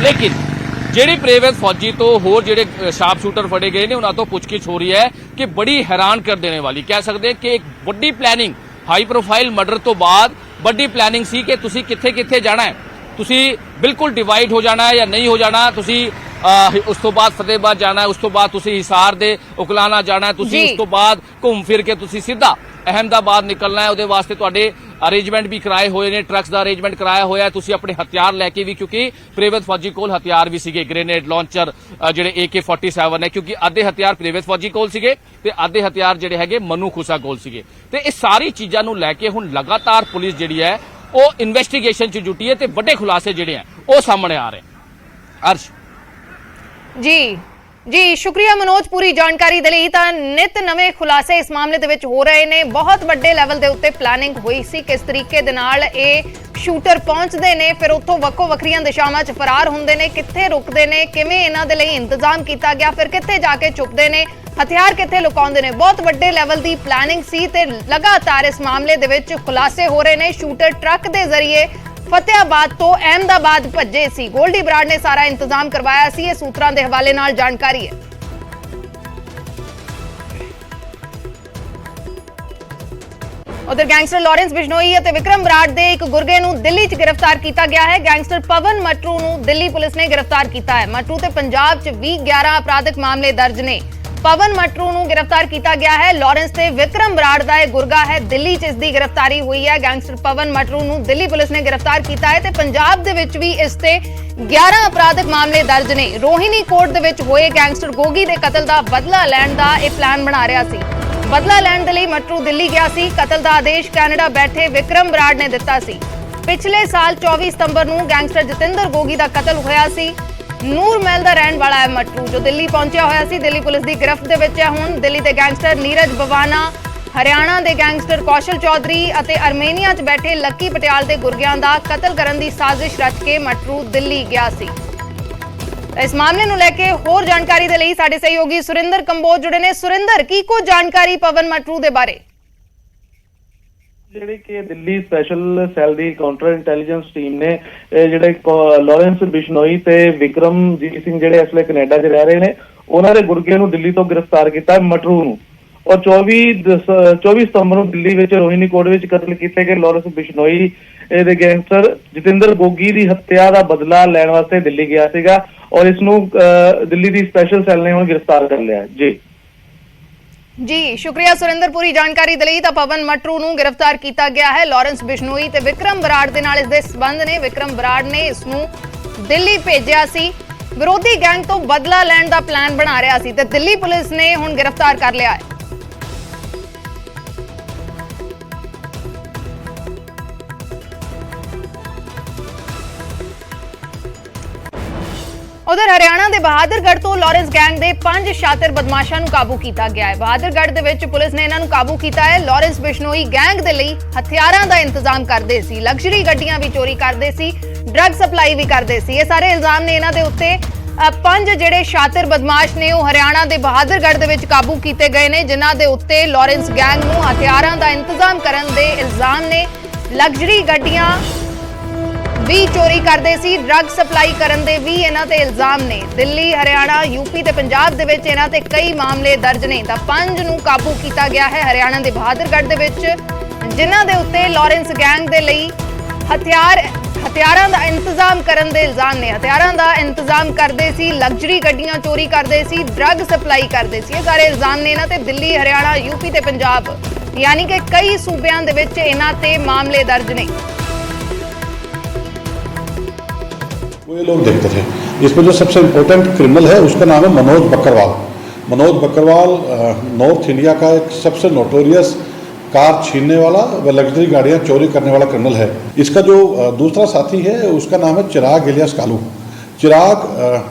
ਲੇਕਿਨ ਜਿਹੜੀ ਪ੍ਰੇਵਤ ਫੌਜੀ ਤੋਂ ਹੋਰ ਜਿਹੜੇ ਸ਼ਾਰਪ ਸ਼ੂਟਰ ਫੜੇ ਗਏ ਨੇ ਉਹਨਾਂ ਤੋਂ ਪੁੱਛਗਿੱਛ ਹੋ ਰਹੀ ਹੈ ਕਿ ਬੜੀ ਹੈਰਾਨ ਕਰ ਦੇਣੇ ਵਾਲੀ, ਕਹਿ ਸਕਦੇ ਕਿ ਇੱਕ ਵੱਡੀ ਪਲੈਨਿੰਗ, ਹਾਈ ਪ੍ਰੋਫਾਈਲ ਮਰਡਰ ਤੋਂ ਬਾਅਦ ਵੱਡੀ ਪਲੈਨਿੰਗ ਸੀ ਕਿ ਤੁਸੀਂ ਕਿੱਥੇ ਜਾਣਾ ਹੈ, ਤੁਸੀਂ ਬਿਲਕੁਲ ਡਿਵਾਈਡ ਹੋ ਜਾਣਾ ਹੈ ਜਾਂ ਨਹੀਂ ਹੋ ਜਾਣਾ, ਤੁਸੀਂ ਉਸ ਤੋਂ ਬਾਅਦ ਫਤਿਹਬਾਦ ਜਾਣਾ ਹੈ, ਉਸ ਤੋਂ ਬਾਅਦ ਤੁਸੀਂ ਹਿਸਾਰ ਦੇ ਉਕਲਾਨਾ ਜਾਣਾ ਹੈ, ਤੁਸੀਂ ਉਸ ਤੋਂ ਬਾਅਦ ਘੁੰਮ ਫਿਰ ਕੇ ਤੁਸੀਂ ਸਿੱਧਾ ਅਹਿਮਦਾਬਾਦ ਨਿਕਲਣਾ ਹੈ। ਉਹਦੇ ਵਾਸਤੇ ਤੁਹਾਡੇ ਅਰੇਂਜਮੈਂਟ ਵੀ ਕਰਾਏ ਹੋਏ ਨੇ, ਟਰੱਕਸ ਦਾ ਅਰੇਂਜਮੈਂਟ ਕਰਾਇਆ ਹੋਇਆ ਹੈ, ਤੁਸੀਂ ਆਪਣੇ ਹਥਿਆਰ ਲੈ ਕੇ ਵੀ, ਕਿਉਂਕਿ ਪ੍ਰੇਵਤ ਫੌਜੀ ਕੋਲ ਹਥਿਆਰ ਵੀ ਸੀਗੇ, ਗ੍ਰੇਨੇਡ ਲਾਂਚਰ ਜਿਹੜੇ AK-47 ਹੈ, ਕਿਉਂਕਿ ਅੱਧੇ ਹਥਿਆਰ ਪ੍ਰੇਵਤ ਫੌਜੀ ਕੋਲ ਸੀਗੇ ਤੇ ਅੱਧੇ ਹਥਿਆਰ ਜਿਹੜੇ ਹੈਗੇ ਮਨੂ ਖੁਸਾ ਕੋਲ ਸੀਗੇ। ਤੇ ਇਹ ਸਾਰੀ ਚੀਜ਼ਾਂ ਨੂੰ ਲੈ ਕੇ ਹੁਣ ਲਗਾਤਾਰ ਪੁਲਿਸ ਜਿਹੜੀ ਹੈ ਉਹ ਇਨਵੈਸਟੀਗੇਸ਼ਨ 'ਚ ਜੁਟੀ ਹੈ ਤੇ ਵੱਡੇ ਖੁਲਾਸੇ ਜਿਹੜੇ ਆ ਉਹ ਸਾਹਮਣੇ ਆ ਰਹੇ। ਅਰਸ਼ ਜੀ ਸ਼ੁਕਰੀਆ ਮਨੋਜ ਪੂਰੀ ਜਾਣਕਾਰੀ ਦੇ ਲਈ। ਤਾਂ ਨਿਤ ਨਵੇਂ ਖੁਲਾਸੇ ਇਸ ਮਾਮਲੇ ਦੇ ਵਿੱਚ ਹੋ ਰਹੇ ਨੇ, ਬਹੁਤ ਵੱਡੇ ਲੈਵਲ ਦੇ ਉੱਤੇ ਪਲਾਨਿੰਗ ਹੋਈ ਸੀ, ਕਿਸ ਤਰੀਕੇ ਦੇ ਨਾਲ ਇਹ ਸ਼ੂਟਰ ਪਹੁੰਚਦੇ ਨੇ, ਫਿਰ ਉੱਥੋਂ ਵੱਖੋ ਵੱਖਰੀਆਂ ਦਿਸ਼ਾਵਾਂ 'ਚ ਫਰਾਰ ਹੁੰਦੇ ਨੇ, ਕਿੱਥੇ ਰੁਕਦੇ ਨੇ, ਕਿਵੇਂ ਇਹਨਾਂ ਦੇ ਲਈ ਇੰਤਜ਼ਾਮ ਕੀਤਾ ਗਿਆ, ਫਿਰ ਕਿੱਥੇ ਜਾ ਕੇ ਛੁਪਦੇ ਨੇ, ਹਥਿਆਰ ਕਿੱਥੇ ਲੁਕਾਉਂਦੇ ਨੇ, ਬਹੁਤ ਵੱਡੇ ਲੈਵਲ ਦੀ ਪਲਾਨਿੰਗ ਸੀ ਤੇ ਲਗਾਤਾਰ ਇਸ ਮਾਮਲੇ ਦੇ ਵਿੱਚ ਖੁਲਾਸੇ ਹੋ ਰਹੇ ਨੇ। ਸ਼ੂਟਰ ਟਰੱਕ ਦੇ ਜ਼ਰੀਏ ਫਤਿਆਬਾਦ ਤੋਂ ਅਹਿਮਦਾਬਾਦ ਭੱਜੇ ਸੀ, ਗੋਲਡੀ ਬਰਾੜ ਨੇ ਸਾਰਾ ਇੰਤਜ਼ਾਮ ਕਰਵਾਇਆ ਸੀ, ਇਹ ਸੂਤਰਾਂ ਦੇ ਹਵਾਲੇ ਨਾਲ ਜਾਣਕਾਰੀ ਹੈ। ਉਧਰ ਗੈਂਗਸਟਰ ਲਾਰੈਂਸ ਬਿਸ਼ਨੋਈ ਅਤੇ ਵਿਕਰਮ ਬਰਾੜ ਦੇ ਇੱਕ ਗੁਰਗੇ ਨੂੰ ਦਿੱਲੀ 'ਚ ਗ੍ਰਿਫਤਾਰ ਕੀਤਾ ਗਿਆ ਹੈ। ਗੈਂਗਸਟਰ ਪਵਨ ਮਟਰੂ ਨੂੰ ਦਿੱਲੀ ਪੁਲਿਸ ਨੇ ਗ੍ਰਿਫਤਾਰ ਕੀਤਾ ਹੈ। ਮਟਰੂ ਤੇ ਪੰਜਾਬ 'ਚ 11 ਅਪਰਾਧਿਕ ਮਾਮਲੇ ਦਰਜ ਨੇ। ਪਵਨ ਮਟਰੂ ਨੂੰ ਗ੍ਰਿਫਤਾਰ ਕੀਤਾ ਗਿਆ ਹੈ। ਲਾਰੈਂਸ ਤੇ ਵਿਕਰਮ ਬਰਾੜ ਦਾ ਇਹ ਗੁਰਗਾ ਹੈ। ਦਿੱਲੀ 'ਚ ਇਸ ਦੀ ਗ੍ਰਿਫਤਾਰੀ ਹੋਈ ਹੈ। ਗੈਂਗਸਟਰ ਪਵਨ ਮਟਰੂ ਨੂੰ ਦਿੱਲੀ ਪੁਲਿਸ ਨੇ ਗ੍ਰਿਫਤਾਰ ਕੀਤਾ ਹੈ ਤੇ ਪੰਜਾਬ ਦੇ ਵਿੱਚ ਵੀ ਇਸ ਤੇ 11 ਅਪਰਾਧਿਕ ਮਾਮਲੇ ਦਰਜ ਨੇ। ਰੋਹਿਣੀ ਕੋਰਟ ਦੇ ਵਿੱਚ ਹੋਏ ਗੈਂਗਸਟਰ ਗੋਗੀ ਦੇ ਕਤਲ ਦਾ ਬਦਲਾ ਲੈਣ ਦਾ ਇਹ ਪਲਾਨ ਬਣਾ ਰਿਹਾ ਸੀ। ਬਦਲਾ ਲੈਣ ਦੇ ਲਈ ਮਟਰੂ ਦਿੱਲੀ ਗਿਆ ਸੀ। ਕਤਲ ਦਾ ਆਦੇਸ਼ ਕੈਨੇਡਾ ਬੈਠੇ ਵਿਕਰਮ ਬਰਾੜ ਨੇ ਦਿੱਤਾ ਸੀ। ਪਿਛਲੇ ਸਾਲ 24 ਸਤੰਬਰ ਨੂੰ ਗੈਂਗਸਟਰ ਜਤਿੰਦਰ ਗੋਗੀ ਦਾ ਕਤਲ ਹੋਇਆ ਸੀ। ਨੂਰ ਮਹਿਲ ਦਾ ਰਹਿਣ ਵਾਲਾ ਹੈ ਮਟਰੂ, ਜੋ ਦਿੱਲੀ ਪਹੁੰਚਿਆ ਹੋਇਆ ਸੀ। ਦਿੱਲੀ ਪੁਲਿਸ ਦੀ ਗ੍ਰਿਫਤ ਦੇ ਵਿੱਚ ਹੈ ਹੁਣ। ਦਿੱਲੀ ਦੇ ਗੈਂਗਸਟਰ ਨੀਰਜ ਬਵਾਨਾ, ਹਰਿਆਣਾ ਦੇ ਗੈਂਗਸਟਰ ਕੌਸ਼ਲ ਚੌਧਰੀ ਅਤੇ ਅਰਮੇਨੀਆ 'ਚ ਬੈਠੇ ਲੱਕੀ ਪਟਿਆਲ ਦੇ ਗੁਰਗਿਆਂ ਦਾ ਕਤਲ ਕਰਨ ਦੀ ਸਾਜ਼ਿਸ਼ ਰਚ ਕੇ ਮਟਰੂ ਦਿੱਲੀ ਗਿਆ ਸੀ। ਇਸ ਮਾਮਲੇ ਨੂੰ ਲੈ ਕੇ ਹੋਰ ਜਾਣਕਾਰੀ ਦੇ ਲਈ ਸਾਡੇ ਸਹਿਯੋਗੀ ਸੁਰਿੰਦਰ ਕੰਬੋਜ ਜੁੜੇ ਨੇ। ਸੁਰਿੰਦਰ, ਕੀ ਕੁਝ ਜਾਣਕਾਰੀ ਪਵਨ ਮਟਰੂ ਦੇ ਬਾਰੇ? ਜਿਹੜੀ ਕਿ ਦਿੱਲੀ ਸਪੈਸ਼ਲ ਸੈੱਲ ਦੀ ਕਾਊਂਟਰ ਇੰਟੈਲੀਜੈਂਸ ਟੀਮ ਨੇ ਜਿਹੜੇ ਲਾਰੈਂਸ ਬਿਸ਼ਨੋਈ ਤੇ ਵਿਕਰਮਜੀਤ ਸਿੰਘ ਜਿਹੜੇ ਇਸ ਵੇਲੇ ਕੈਨੇਡਾ 'ਚ ਰਹਿ ਰਹੇ ਨੇ, ਉਹਨਾਂ ਦੇ ਗੁਰਗੇ ਨੂੰ ਦਿੱਲੀ ਤੋਂ ਗ੍ਰਿਫਤਾਰ ਕੀਤਾ ਮਟਰੂ ਨੂੰ। ਔਰ 24 ਸਤੰਬਰ ਨੂੰ ਦਿੱਲੀ ਵਿੱਚ ਰੋਹਿਣੀ ਕੋਰਟ ਵਿੱਚ ਕਤਲ ਕੀਤੇ ਗਏ ਲਾਰੈਂਸ ਬਿਸ਼ਨੋਈ ਦੇ ਗੈਂਗਸਟਰ ਜਤਿੰਦਰ ਗੋਗੀ ਦੀ ਹੱਤਿਆ ਦਾ ਬਦਲਾ ਲੈਣ ਵਾਸਤੇ ਦਿੱਲੀ ਗਿਆ ਸੀਗਾ ਔਰ ਇਸ ਨੂੰ ਦਿੱਲੀ ਦੀ ਸਪੈਸ਼ਲ ਸੈੱਲ ਨੇ ਹੁਣ ਗ੍ਰਿਫਤਾਰ ਕਰ ਲਿਆ। ਜੀ ਸ਼ੁਕਰੀਆ ਸੁਰਿੰਦਰ ਪੂਰੀ ਜਾਣਕਾਰੀ ਦੇ ਲਈ। ਤਾਂ ਪਵਨ ਮਟਰੂ ਨੂੰ ਗ੍ਰਿਫਤਾਰ ਕੀਤਾ ਗਿਆ ਹੈ। ਲਾਰੈਂਸ ਬਿਸ਼ਨੋਈ ਤੇ ਵਿਕਰਮ ਬਰਾੜ ਦੇ ਨਾਲ ਇਸ ਦੇ ਸਬੰਧ ਨੇ। ਵਿਕਰਮ ਬਰਾੜ ਨੇ ਇਸ ਨੂੰ ਦਿੱਲੀ ਭੇਜਿਆ ਸੀ। ਵਿਰੋਧੀ ਗੈਂਗ ਤੋਂ ਬਦਲਾ ਲੈਣ ਦਾ ਪਲਾਨ ਬਣਾ ਰਿਹਾ ਸੀ ਤੇ ਦਿੱਲੀ ਪੁਲਿਸ ਨੇ ਹੁਣ ਗ੍ਰਿਫਤਾਰ ਕਰ ਲਿਆ ਹੈ। उधर हरियाणा के बहादुरगढ़ तो लॉरेंस गैंग के 5 शातिर बदमाशों को काबू किया गया है। बहादुरगढ़ दे विच पुलिस ने इन्हां नूं काबू किया है। लॉरेंस बिश्नोई गैंग दे लई हथियारां दा इंतजाम करदे सी, लग्जरी गड्डियां भी चोरी करदे सी, ड्रग सप्लाई भी करदे सी। ये सारे इल्जाम ने इन्हां दे उत्ते 5 ਜਿਹੜੇ शातिर बदमाश ने ਉਹ हरियाणा के बहादुरगढ़ दे विच काबू किए गए ने, जिन्हां दे उत्ते लॉरेंस गैंग नूं हथियारां दा इंतजाम करन दे इल्जाम ने। लग्जरी गड्डियां भी चोरी करते सी, ड्रग सप्लाई करन दे भी इन्हां ते इल्जाम ने। दिल्ली, हरियाणा, यूपी ते पंजाब दे विच इन्हां ते कई मामले दर्ज ने। तां 5 नूं काबू किया गया है हरियाणा दे बहादुरगढ़ दे विच, जिन्हां दे उत्ते लॉरेंस गैंग दे लई हथियारां दा इंतजाम करन दे इल्जाम ने। हथियारां दा इंतजाम करदे सी, लग्जरी गड्डियां चोरी करदे सी, ड्रग सप्लाई करदे सी। ये सारे इल्जाम ने इन्हां ते दिल्ली, हरियाणा, यूपी ते पंजाब यानी कि कई सूबियां दे विच इन्हां ते मामले दर्ज ने। वो ये लोग देखते थे। इसमें जो सबसे इम्पोर्टेंट क्रिमिनल है उसका नाम है मनोज बकरवाल। मनोज बकरवाल नॉर्थ इंडिया का एक सबसे नोटोरियस कार छीनने वाला व लग्जरी गाड़ियां चोरी करने वाला क्रिमिनल है। इसका जो दूसरा साथी है उसका नाम है चिराग इलियास कालू। चिराग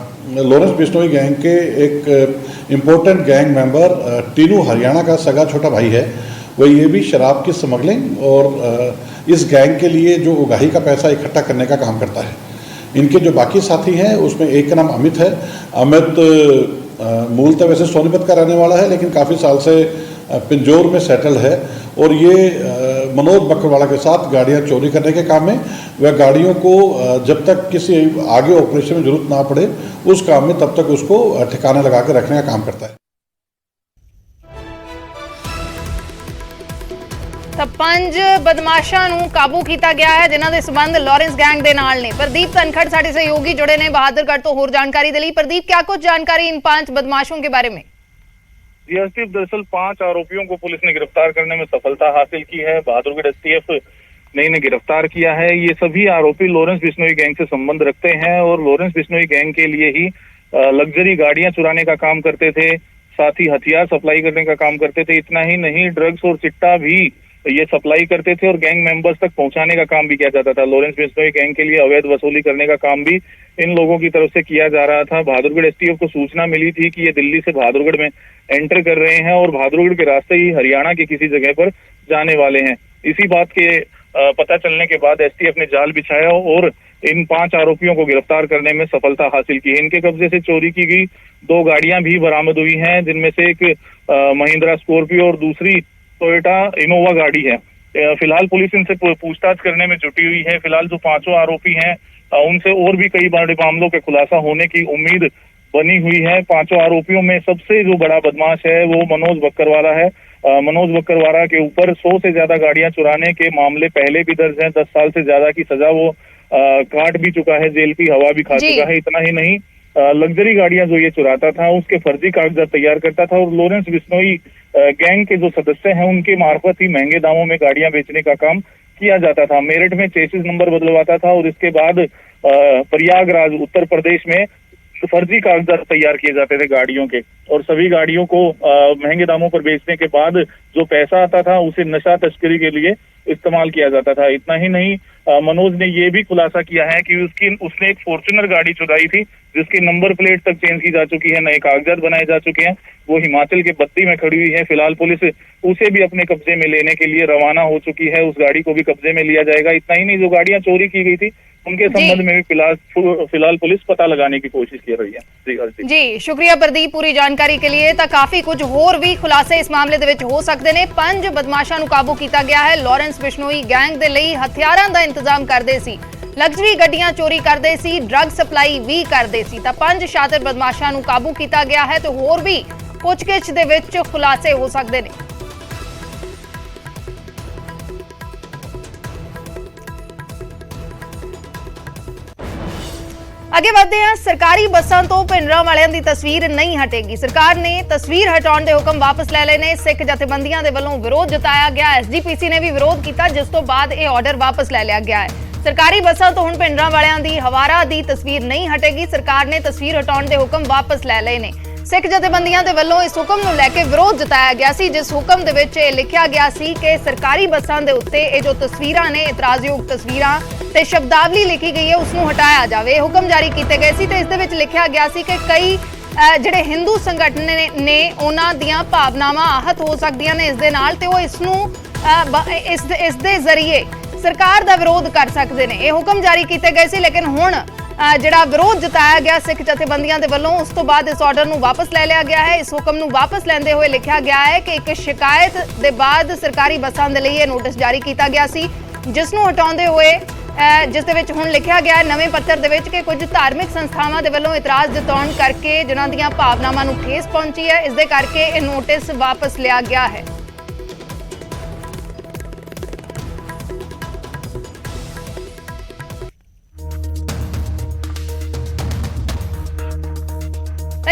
लॉरेंस बिश्नोई गैंग के एक important gang member Tinu Haryana का सगा छोटा भाई है। वह ये भी शराब की स्मगलिंग और इस गैंग के लिए जो उगाही का पैसा इकट्ठा करने का काम करता है। इनके जो बाकी साथी हैं उसमें एक का नाम अमित है। अमित मूलतः वैसे सोनीपत का रहने वाला है लेकिन काफ़ी साल से पिंजौर में सेटल है और ये मनोज बकरवाला के साथ गाड़ियां चोरी करने के काम में, वह गाड़ियों को जब तक किसी आगे ऑपरेशन में जरूरत ना पड़े उस काम में तब तक उसको ठिकाने लगा के रखने का काम करता है। ਤਾਂ 5 ਬਦਮਾਸ਼ਾਂ ਨੂੰ ਕਾਬੂ ਕੀਤਾ ਗਿਆ ਹੈ ਜਿਨ੍ਹਾਂ ਦੇ ਸੰਬੰਧ ਲਾਰੈਂਸ ਗੈਂਗ ਦੇ ਨਾਲ ਨੇ। प्रदीप तनखड़ ਸਾਡੇ सहयोगी जुड़े ने बहादुरगढ़ तो और जानकारी दे ली। प्रदीप, क्या कुछ जानकारी इन 5 बदमाशों के बारे में? जी एसटीएफ दरअसल 5 आरोपियों को पुलिस ने गिरफ्तार करने में सफलता हासिल की है। बहादुरगढ़ एसटीएफ ने इन्हें गिरफ्तार किया है। ये सभी आरोपी लॉरेंस बिश्नोई गैंग से संबंध रखते हैं और लॉरेंस बिश्नोई गैंग के लिए ही लग्जरी गाड़ियां चुराने का काम करते थे, साथ ही हथियार सप्लाई करने का काम करते थे। इतना ही नहीं, ड्रग्स और चिट्टा भी ये सप्लाई करते थे और गैंग मेंबर्स तक पहुंचाने का काम भी किया जाता था। लॉरेंस बिश्नोई गैंग के लिए अवैध वसूली करने का काम भी इन लोगों की तरफ से किया जा रहा था। बहादुरगढ़ एसटीएफ को सूचना मिली थी कि ये दिल्ली से बहादुरगढ़ में एंटर कर रहे हैं और बहादुरगढ़ के रास्ते ही हरियाणा की किसी जगह पर जाने वाले हैं। इसी बात के पता चलने के बाद एसटीएफ ने जाल बिछाया और इन 5 आरोपियों को गिरफ्तार करने में सफलता हासिल की। इनके कब्जे से चोरी की गई 2 गाड़ियां भी बरामद हुई हैं, जिनमें से एक महिंद्रा स्कॉर्पियो और दूसरी टोयोटा इनोवा गाड़ी है। फिलहाल पुलिस इनसे पूछताछ करने में जुटी हुई है। फिलहाल जो 5 आरोपी हैं उनसे और भी कई बड़े मामलों के खुलासा होने की उम्मीद बनी हुई है। 5 आरोपियों में सबसे जो बड़ा बदमाश है वो मनोज बक्करवाला है। मनोज बक्करवाला के ऊपर 100 से ज्यादा गाड़ियां चुराने के मामले पहले भी दर्ज हैं। 10 साल से ज्यादा की सजा वो काट भी चुका है, जेल की हवा भी खा चुका है। इतना ही नहीं, लग्जरी गाड़ियां जो ये चुराता था उसके फर्जी कागजात तैयार करता था और लॉरेंस बिश्नोई गैंग के जो सदस्य हैं उनके मार्फत ही महंगे दामों में गाड़ियां बेचने का काम किया जाता था। मेरठ में चेसिस नंबर बदलवाता था और इसके बाद प्रयागराज उत्तर प्रदेश में फर्जी कागजात तैयार किए जाते थे गाड़ियों के, और सभी गाड़ियों को महंगे दामों पर बेचने के बाद जो पैसा आता था उसे नशा तस्करी के लिए इस्तेमाल किया जाता था। इतना ही नहीं, मनोज ने ये भी खुलासा किया है कि उसने एक फॉर्च्यूनर गाड़ी चुराई थी जिसकी नंबर प्लेट तक चेंज की जा चुकी है, नए कागजात बनाए जा चुके हैं। वो हिमाचल के बद्दी में खड़ी हुई है। फिलहाल पुलिस उसे भी अपने कब्जे में लेने के लिए रवाना हो चुकी है। उस गाड़ी को भी कब्जे में लिया जाएगा। इतना ही नहीं, जो गाड़ियां चोरी की गई थी उनके संबंध में भी फिलहाल पुलिस पता लगाने की कोशिश कर रही है। जी शुक्रिया प्रदीप पूरी जानकारी के लिए। ਤਾਂ ਕਾਫੀ ਕੁਝ ਹੋਰ ਵੀ ਖੁਲਾਸੇ ਇਸ ਮਾਮਲੇ ਦੇ ਵਿੱਚ ਹੋ ਸਕਦੇ ਨੇ। 5 ਬਦਮਾਸ਼ਾਂ ਨੂੰ ਕਾਬੂ ਕੀਤਾ ਗਿਆ ਹੈ। ਲਾਰੈਂਸ ਬਿਸ਼ਨੋਈ ਗੈਂਗ ਦੇ ਲਈ ਹਥਿਆਰਾਂ ਦਾ ਇੰਤਜ਼ਾਮ ਕਰਦੇ ਸੀ, ਲਗਜ਼ਰੀ ਗੱਡੀਆਂ ਚੋਰੀ ਕਰਦੇ ਸੀ, ਡਰੱਗ ਸਪਲਾਈ ਵੀ ਕਰਦੇ ਸੀ। ਤਾਂ 5 ਸ਼ਾਤਰ ਬਦਮਾਸ਼ਾਂ ਨੂੰ ਕਾਬੂ ਕੀਤਾ ਗਿਆ ਹੈ ਤੇ ਹੋਰ ਵੀ ਪੁੱਛਗਿੱਛ ਦੇ ਵਿੱਚ ਖੁਲਾਸੇ ਹੋ ਸਕਦੇ ਨੇ। ਅੱਗੇ ਵਧਦੇ ਹਾਂ। ਸਰਕਾਰੀ ਬੱਸਾਂ ਤੋਂ ਭਿੰਡਰਾਂ ਵਾਲਿਆਂ ਦੀ ਤਸਵੀਰ ਨਹੀਂ ਹਟੇਗੀ। ਸਰਕਾਰ ਨੇ ਤਸਵੀਰ ਹਟਾਉਣ ਦੇ ਹੁਕਮ ਵਾਪਸ ਲੈ ਲਏ ਨੇ। ਸਿੱਖ ਜਥੇਬੰਦੀਆਂ ਦੇ ਵੱਲੋਂ ਵਿਰੋਧ ਜਤਾਇਆ ਗਿਆ। ਐਸਜੀਪੀਸੀ ਨੇ ਵੀ ਵਿਰੋਧ ਕੀਤਾ, ਜਿਸ ਤੋਂ ਬਾਅਦ ਇਹ ਆਰਡਰ ਵਾਪਸ ਲੈ ਲਿਆ ਗਿਆ ਹੈ। ਸਰਕਾਰੀ ਬੱਸਾਂ ਤੋਂ ਹੁਣ ਭਿੰਡਰਾਂ ਵਾਲਿਆਂ ਦੀ ਹਵਾਰਾ ਦੀ ਤਸਵੀਰ ਨਹੀਂ ਹਟੇਗੀ। ਸਰਕਾਰ ਨੇ ਤਸਵੀਰ ਹਟਾਉਣ ਦੇ ਹੁਕਮ ਵਾਪਸ ਲੈ ਲਏ ਨੇ। ਸਿੱਖ ਜਥੇਬੰਦੀਆਂ ਦੇ ਵੱਲੋਂ ਇਸ ਹੁਕਮ ਨੂੰ ਲੈ ਕੇ ਵਿਰੋਧ ਜਤਾਇਆ ਗਿਆ ਸੀ, ਜਿਸ ਹੁਕਮ ਦੇ ਵਿੱਚ ਇਹ ਲਿਖਿਆ ਗਿਆ ਸੀ ਕਿ ਸਰਕਾਰੀ ਬੱਸਾਂ ਦੇ ਉੱਤੇ ਇਹ ਜੋ ਤਸਵੀਰਾਂ ਨੇ, ਇਤਰਾਜ਼ਯੋਗ ਤਸਵੀਰਾਂ ਤੇ ਸ਼ਬਦਾਵਲੀ ਲਿਖੀ ਗਈ ਹੈ, ਉਸ ਨੂੰ ਹਟਾਇਆ ਜਾਵੇ। ਇਹ ਹੁਕਮ ਜਾਰੀ ਕੀਤੇ ਗਏ ਸੀ ਤੇ ਇਸ ਦੇ ਵਿੱਚ ਲਿਖਿਆ ਗਿਆ ਸੀ ਕਿ ਕਈ ਜਿਹੜੇ ਹਿੰਦੂ ਸੰਗਠਨ ਨੇ ਉਹਨਾਂ ਦੀਆਂ ਭਾਵਨਾਵਾਂ ਆਹਤ ਹੋ ਸਕਦੀਆਂ ਨੇ ਇਸ ਦੇ ਨਾਲ, ਤੇ ਉਹ ਇਸ ਨੂੰ ਇਸ ਦੇ ਜ਼ਰੀਏ ਸਰਕਾਰ ਦਾ ਵਿਰੋਧ ਕਰ ਸਕਦੇ ਨੇ। ਇਹ ਹੁਕਮ ਜਾਰੀ ਕੀਤੇ ਗਏ ਸੀ, ਲੇਕਿਨ ਹੁਣ ਜਿਹੜਾ ਵਿਰੋਧ ਜਤਾਇਆ ਗਿਆ ਸਿੱਖ ਜਥੇਬੰਦੀਆਂ ਦੇ ਵੱਲੋਂ, ਉਸ ਤੋਂ ਬਾਅਦ ਇਸ ਆਰਡਰ ਨੂੰ ਵਾਪਸ ਲੈ ਲਿਆ ਗਿਆ ਹੈ। ਇਸ ਹੁਕਮ ਨੂੰ ਵਾਪਸ ਲੈਂਦੇ ਹੋਏ ਲਿਖਿਆ ਗਿਆ ਹੈ ਕਿ ਇੱਕ ਸ਼ਿਕਾਇਤ ਦੇ ਬਾਅਦ ਸਰਕਾਰੀ ਬੱਸਾਂ ਦੇ ਲਈ ਇਹ ਨੋਟਿਸ ਜਾਰੀ ਕੀਤਾ ਗਿਆ ਸੀ, ਜਿਸ ਨੂੰ ਹਟਾਉਂਦੇ ਹੋਏ ਜਿਸ ਦੇ ਵਿੱਚ ਹੁਣ ਲਿਖਿਆ ਗਿਆ ਹੈ ਨਵੇਂ ਪੱਤਰ ਦੇ ਵਿੱਚ ਕਿ ਕੁਝ ਧਾਰਮਿਕ ਸੰਸਥਾਵਾਂ ਦੇ ਵੱਲੋਂ ਇਤਰਾਜ਼ ਜਤਾਉਣ ਕਰਕੇ ਜਿਨ੍ਹਾਂ ਦੀਆਂ ਭਾਵਨਾਵਾਂ ਨੂੰ ਠੇਸ ਪਹੁੰਚੀ ਹੈ, ਇਸ ਦੇ ਕਰਕੇ ਇਹ ਨੋਟਿਸ ਵਾਪਸ ਲਿਆ ਗਿਆ ਹੈ।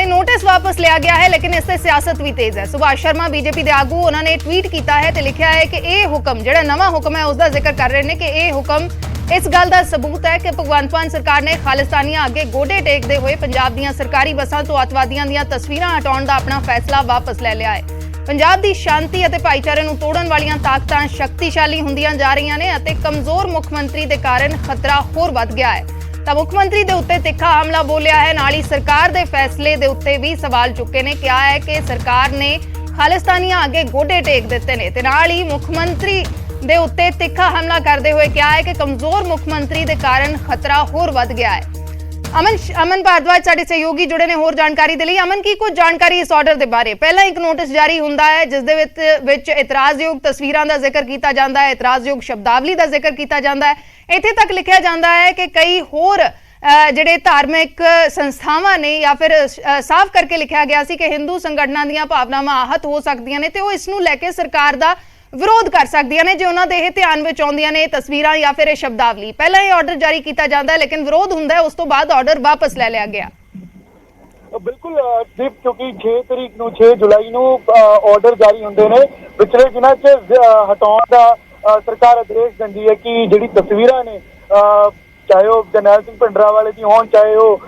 नोटिस वापस लिया गया है, लेकिन इससे सियासत भी तेज है। सुभाष शर्मा बीजेपी के आगू उन्होंने ट्वीट किया है तो लिखा है कि यह हुक्म जिहड़ा नवा हुक्म है उसका जिक्र कर रहे हैं कि यह हुक्म इस गल का सबूत है कि भगवंत मान सरकार ने खालिस्तानियां अगे गोडे टेकते हुए पंजाब दीयां सरकारी बसां तो अतवादियों दीयां तस्वीरां हटाउण दा अपना फैसला वापस ले लिया है। पंजाब की शांति और भाईचारे नूं तोड़न वालियां ताकतां शक्तिशाली हुंदियां जा रहीआं ने अते कमजोर मुख्यमंत्री के कारण खतरा होर वध गया है। ਤਾਂ ਮੁੱਖ ਮੰਤਰੀ ਦੇ ਉੱਤੇ ਤਿੱਖਾ ਹਮਲਾ ਬੋਲਿਆ ਹੈ। ਨਾਲ ਹੀ ਸਰਕਾਰ ਦੇ ਫੈਸਲੇ ਦੇ ਉੱਤੇ ਵੀ ਸਵਾਲ ਚੁੱਕੇ ਨੇ। ਕਿਹਾ ਹੈ ਕਿ ਸਰਕਾਰ ਨੇ ਖਾਲਿਸਤਾਨੀਆਂ ਅੱਗੇ ਗੋਡੇ ਟੇਕ ਦਿੱਤੇ ਨੇ ਤੇ ਨਾਲ ਹੀ ਮੁੱਖ ਮੰਤਰੀ ਦੇ ਉੱਤੇ ਤਿੱਖਾ ਹਮਲਾ ਕਰਦੇ ਹੋਏ ਕਿਹਾ ਹੈ ਕਿ ਕਮਜ਼ੋਰ ਮੁੱਖ ਮੰਤਰੀ ਦੇ ਕਾਰਨ ਖਤਰਾ ਹੋਰ ਵੱਧ ਗਿਆ ਹੈ। ਅਮਨ ਭਾਰਦਵਾਜ ਸਾਡੇ ਸਹਿਯੋਗੀ ਜੁੜੇ ਨੇ ਹੋਰ ਜਾਣਕਾਰੀ ਦੇ ਲਈ। ਅਮਨ, ਕੀ ਕੁਝ ਜਾਣਕਾਰੀ ਇਸ ਆਰਡਰ ਦੇ ਬਾਰੇ? ਪਹਿਲਾਂ ਇੱਕ ਨੋਟਿਸ ਜਾਰੀ ਹੁੰਦਾ ਹੈ ਜਿਸ ਦੇ ਵਿੱਚ ਇਤਰਾਜ਼ਯੋਗ ਤਸਵੀਰਾਂ ਦਾ ਜ਼ਿਕਰ ਕੀਤਾ ਜਾਂਦਾ ਹੈ, ਇਤਰਾਜ਼ਯੋਗ ਸ਼ਬਦਾਵਲੀ ਦਾ ਜ਼ਿਕਰ ਕੀਤਾ ਜਾਂਦਾ ਹੈ। ਇੱਥੇ ਤੱਕ ਲਿਖਿਆ ਜਾਂਦਾ ਹੈ ਕਿ ਕਈ ਹੋਰ ਜਿਹੜੇ ਧਾਰਮਿਕ ਸੰਸਥਾਵਾਂ ਨੇ ਜਾਂ ਫਿਰ ਸਾਫ਼ ਕਰਕੇ ਲਿਖਿਆ ਗਿਆ ਸੀ ਕਿ ਹਿੰਦੂ ਸੰਗਠਨਾਂ ਦੀਆਂ ਭਾਵਨਾਵਾਂ ਆਹਤ ਹੋ ਸਕਦੀਆਂ ਨੇ ਤੇ ਉਹ ਇਸ ਨੂੰ ਲੈ ਕੇ ਸਰਕਾਰ ਦਾ ਵਿਰੋਧ ਕਰ ਸਕਦੀਆਂ ਨੇ ਜੇ ਉਹਨਾਂ ਦੇ ਇਹ ਧਿਆਨ ਵਿੱਚ ਆਉਂਦੀਆਂ ਨੇ ਤਸਵੀਰਾਂ ਜਾਂ ਫਿਰ ਇਹ ਸ਼ਬਦਾਵਲੀ। ਪਹਿਲਾਂ ਇਹ ਆਰਡਰ ਜਾਰੀ ਕੀਤਾ ਜਾਂਦਾ ਹੈ ਲੇਕਿਨ ਵਿਰੋਧ ਹੁੰਦਾ ਹੈ, ਉਸ ਤੋਂ ਬਾਅਦ ਆਰਡਰ ਵਾਪਸ ਲੈ ਲਿਆ ਗਿਆ। ਬਿਲਕੁਲ ਦੀਪ, ਕਿਉਂਕਿ 6 ਤਰੀਕ ਨੂੰ 6 ਜੁਲਾਈ ਨੂੰ ਆਰਡਰ ਜਾਰੀ ਹੁੰਦੇ ਨੇ ਪਿਛਲੇ ਦਿਨਾਂ 'ਚ ਹਟਾਉਣ ਦਾ ਸਰਕਾਰ ਆਦੇਸ਼ ਦਿੰਦੀ ਹੈ ਕਿ ਜਿਹੜੀ ਤਸਵੀਰਾਂ ਨੇ ਚਾਹੇ ਉਹ ਜਰਨੈਲ ਸਿੰਘ ਭਿੰਡਰਾਂਵਾਲੇ ਦੀ ਹੋਣ ਚਾਹੇ ਉਹ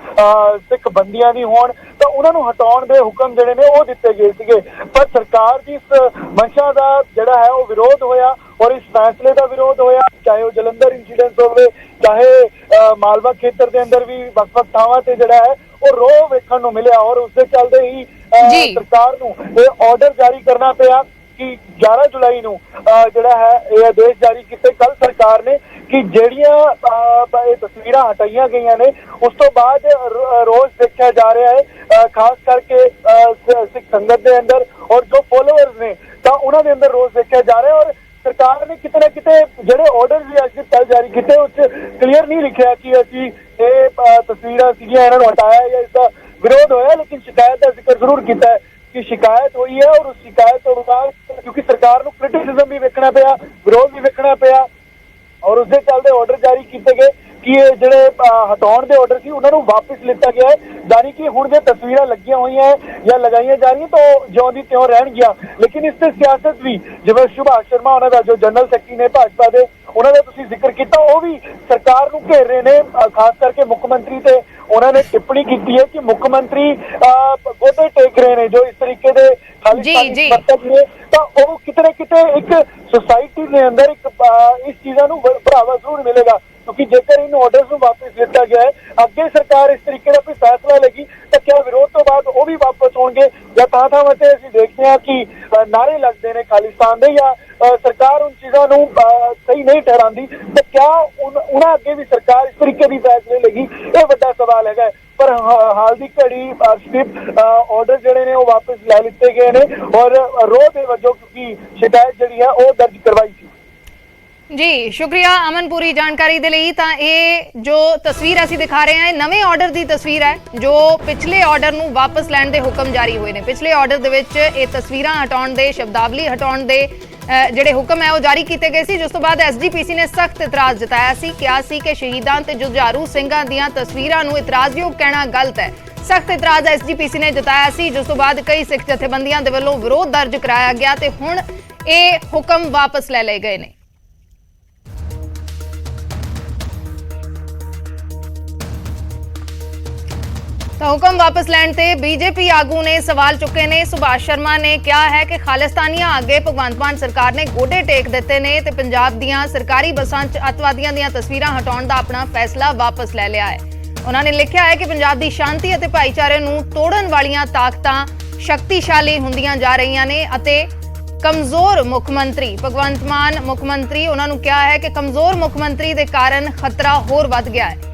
ਸਿੱਖ ਬੰਦੀਆਂ ਦੀ ਹੋਣ ਤਾਂ ਉਹਨਾਂ ਨੂੰ ਹਟਾਉਣ ਦੇ ਹੁਕਮ ਜਿਹੜੇ ਨੇ ਉਹ ਦਿੱਤੇ ਗਏ ਸੀਗੇ। ਪਰ ਸਰਕਾਰ ਦੀ ਇਸ ਮਨਸ਼ਾ ਦਾ ਜਿਹੜਾ ਹੈ ਉਹ ਵਿਰੋਧ ਹੋਇਆ ਔਰ ਇਸ ਫੈਸਲੇ ਦਾ ਵਿਰੋਧ ਹੋਇਆ, ਚਾਹੇ ਉਹ ਜਲੰਧਰ ਇੰਸੀਡੈਂਟ ਹੋਵੇ ਚਾਹੇ ਮਾਲਵਾ ਖੇਤਰ ਦੇ ਅੰਦਰ ਵੀ ਵੱਖ-ਵੱਖ ਥਾਵਾਂ ਤੇ ਜਿਹੜਾ ਹੈ ਉਹ ਰੋਹ ਵੇਖਣ ਨੂੰ ਮਿਲਿਆ ਔਰ ਉਸਦੇ ਚੱਲਦੇ ਹੀ ਸਰਕਾਰ ਨੂੰ ਇਹ ਆਰਡਰ ਜਾਰੀ ਕਰਨਾ ਪਿਆ ਕਿ 11 ਜੁਲਾਈ ਨੂੰ ਜਿਹੜਾ ਹੈ ਇਹ ਆਦੇਸ਼ ਜਾਰੀ ਕੀਤੇ ਕੱਲ ਸਰਕਾਰ ਨੇ ਕਿ ਜਿਹੜੀਆਂ ਇਹ ਤਸਵੀਰਾਂ ਹਟਾਈਆਂ ਗਈਆਂ ਨੇ ਉਸ ਤੋਂ ਬਾਅਦ ਰੋਜ਼ ਦੇਖਿਆ ਜਾ ਰਿਹਾ ਹੈ ਖਾਸ ਕਰਕੇ ਸਿੱਖ ਸੰਗਤ ਦੇ ਅੰਦਰ ਔਰ ਜੋ ਫੋਲੋਅਰਸ ਨੇ ਤਾਂ ਉਹਨਾਂ ਦੇ ਅੰਦਰ ਰੋਜ਼ ਦੇਖਿਆ ਜਾ ਰਿਹਾ ਔਰ ਸਰਕਾਰ ਨੇ ਕਿਤੇ ਨਾ ਕਿਤੇ ਜਿਹੜੇ ਆਰਡਰ ਵੀ ਅੱਜ ਕੱਲ੍ਹ ਜਾਰੀ ਕੀਤੇ ਉਸ 'ਚ ਕਲੀਅਰ ਨਹੀਂ ਲਿਖਿਆ ਕਿ ਅਸੀਂ ਇਹ ਤਸਵੀਰਾਂ ਸੀਗੀਆਂ ਇਹਨਾਂ ਨੂੰ ਹਟਾਇਆ ਜਾਂ ਇਸਦਾ विरोध होया, लेकिन शिकायत का जिक्र जरूर किया है कि शिकायत हुई है और उस शिकायत तो बाद क्योंकि सरकार को क्रिटिसिज्म भी वेखना पिया, विरोध भी वेखना पिया और उसके चलते ऑर्डर जारी किए गए कि ये ਜਿਹੜੇ ਹਟਾਉਣ ਦੇ ਆਰਡਰ ਸੀ ਉਹਨਾਂ ਨੂੰ ਵਾਪਸ ਲਿੱਤਾ ਗਿਆ ਹੈ। ਜਾਨੀ ਕਿ ਹੁਣ ਜੇ ਤਸਵੀਰਾਂ ਲੱਗੀਆਂ ਹੋਈਆਂ ਜਾਂ ਲਗਾਈਆਂ ਜਾ ਰਹੀਆਂ ਤਾਂ ਜਿਉਂ ਦੀ ਤਿਉਂ ਰਹਿਣਗੀਆਂ, ਲੇਕਿਨ ਇਸ ਤੇ ਸਿਆਸਤ ਵੀ, ਜਿਵੇਂ ਸੁਭਾਸ਼ ਸ਼ਰਮਾ ਉਹਨਾਂ ਦਾ ਜੋ ਜਨਰਲ ਸੈਕਟਰੀ ਨੇ ਭਾਜਪਾ ਦੇ, ਉਹਨਾਂ ਦਾ ਤੁਸੀਂ ਜ਼ਿਕਰ ਕੀਤਾ, ਉਹ ਵੀ ਸਰਕਾਰ ਨੂੰ ਘੇਰ ਰਹੇ ਨੇ। ਖਾਸ ਕਰਕੇ ਮੁੱਖ ਮੰਤਰੀ ਤੇ ਉਹਨਾਂ ਨੇ ਟਿੱਪਣੀ ਕੀਤੀ ਹੈ ਕਿ ਮੁੱਖ ਮੰਤਰੀ ਗੋਡੇ ਟੇਕ ਰਹੇ ਨੇ ਜੋ ਇਸ ਤਰੀਕੇ ਦੇ ਖਾਲਿਸਤਾਨੀ ਸਮਰਥਕ ਨੇ, ਤਾਂ ਉਹ ਕਿਤੇ ਨਾ ਕਿਤੇ ਇੱਕ ਸੁਸਾਇਟੀ ਦੇ ਅੰਦਰ ਇੱਕ ਇਸ ਚੀਜ਼ਾਂ ਨੂੰ बढ़ावा जरूर मिलेगा, क्योंकि जेकर इन ऑर्डर्स ਨੂੰ वापस लिया गया है, ਅੱਗੇ सरकार इस तरीके का कोई फैसला लेगी तो क्या विरोध तो बाद वो भी वापस होंगे या ਥਾਂ-ਥਾਂ ਤੇ ਅਸੀਂ देखते हैं कि नारे लगते हैं खालिस्तान ਦੇ या सरकार उन चीज़ों ਨੂੰ सही नहीं ठहराती, तो क्या उन्हें अगे भी सरकार इस तरीके की फैसले लेगी, ये बड़ा सवाल है। पर हाल की घड़ी स्ट्रिप ऑर्डर ਜਿਹੜੇ ਨੇ ਉਹ वापस ਲੈ ਲਿੱਤੇ गए ਨੇ और रोह ਦੇ ਵਜੋਂ क्योंकि शिकायत ਜਿਹੜੀ है ਉਹ दर्ज करवाई थी। जी शुक्रिया अमन, पूरी जानकारी दे लई। तां ਇਹ जो तस्वीर ਅਸੀਂ ਦਿਖਾ ਰਹੇ ਹਾਂ ਇਹ ਨਵੇਂ ਆਰਡਰ ਦੀ ਤਸਵੀਰ ਹੈ ਜੋ ਪਿਛਲੇ ਆਰਡਰ ਨੂੰ ਵਾਪਸ ਲੈਣ ਦੇ ਹੁਕਮ ਜਾਰੀ ਹੋਏ ਨੇ। ਪਿਛਲੇ ਆਰਡਰ ਦੇ ਵਿੱਚ ਇਹ ਤਸਵੀਰਾਂ ਹਟਾਉਣ ਦੇ, ਸ਼ਬਦਾਵਲੀ ਹਟਾਉਣ ਦੇ ਜਿਹੜੇ ਹੁਕਮ ਹੈ ਉਹ ਜਾਰੀ ਕੀਤੇ ਗਏ ਸੀ, ਜਿਸ ਤੋਂ ਬਾਅਦ ਐਸਜੀਪੀਸੀ ਨੇ ਸਖਤ ਇਤਰਾਜ਼ ਜਤਾਇਆ ਸੀ, ਕਿਹਾ ਸੀ ਕਿ ਸ਼ਹੀਦਾਂ ਤੇ ਜੁਝਾਰੂ ਸਿੰਘਾਂ ਦੀਆਂ ਤਸਵੀਰਾਂ ਨੂੰ ਇਤਰਾਜ਼ਯੋਗ ਕਹਿਣਾ ਗਲਤ ਹੈ। ਸਖਤ ਇਤਰਾਜ਼ ਐਸਜੀਪੀਸੀ ਨੇ ਜਤਾਇਆ ਸੀ, ਜਿਸ ਤੋਂ ਬਾਅਦ ਕਈ ਸਿੱਖ ਜਥੇਬੰਦੀਆਂ ਦੇ ਵੱਲੋਂ ਵਿਰੋਧ ਦਰਜ ਕਰਾਇਆ ਗਿਆ ਤੇ ਹੁਣ ਇਹ ਹੁਕਮ ਵਾਪਸ ਲੈ ਲਏ ਗਏ ਨੇ। ਤਾਂ ਹੁਕਮ ਵਾਪਸ ਲੈਣ ਤੇ ਬੀਜੇਪੀ ਆਗੂ ਨੇ ਸਵਾਲ ਚੁੱਕੇ ਨੇ। ਸੁਭਾਸ਼ ਸ਼ਰਮਾ ਨੇ ਕਿਹਾ ਹੈ ਕਿ ਖਾਲਿਸਤਾਨੀਆਂ ਅੱਗੇ ਭਗਵੰਤ ਮਾਨ ਸਰਕਾਰ ਨੇ ਗੋਡੇ ਟੇਕ ਦਿੱਤੇ ਨੇ ਤੇ ਪੰਜਾਬ ਦੀਆਂ ਸਰਕਾਰੀ ਬੱਸਾਂ 'ਚ ਅੱਤਵਾਦੀਆਂ ਦੀਆਂ ਤਸਵੀਰਾਂ ਹਟਾਉਣ ਦਾ ਆਪਣਾ ਫੈਸਲਾ ਵਾਪਸ ਲੈ ਲਿਆ ਹੈ। ਉਹਨਾਂ ਨੇ ਲਿਖਿਆ ਹੈ ਕਿ ਪੰਜਾਬ ਦੀ ਸ਼ਾਂਤੀ ਅਤੇ ਭਾਈਚਾਰੇ ਨੂੰ ਤੋੜਨ ਵਾਲੀਆਂ ਤਾਕਤਾਂ ਸ਼ਕਤੀਸ਼ਾਲੀ ਹੁੰਦੀਆਂ ਜਾ ਰਹੀਆਂ ਨੇ ਅਤੇ ਕਮਜ਼ੋਰ ਮੁੱਖ ਮੰਤਰੀ ਭਗਵੰਤ ਮਾਨ ਮੁੱਖ ਮੰਤਰੀ, ਉਹਨਾਂ ਨੂੰ ਕਿਹਾ ਹੈ ਕਿ ਕਮਜ਼ੋਰ ਮੁੱਖ ਮੰਤਰੀ ਦੇ ਕਾਰਨ ਖਤਰਾ ਹੋਰ ਵੱਧ ਗਿਆ ਹੈ।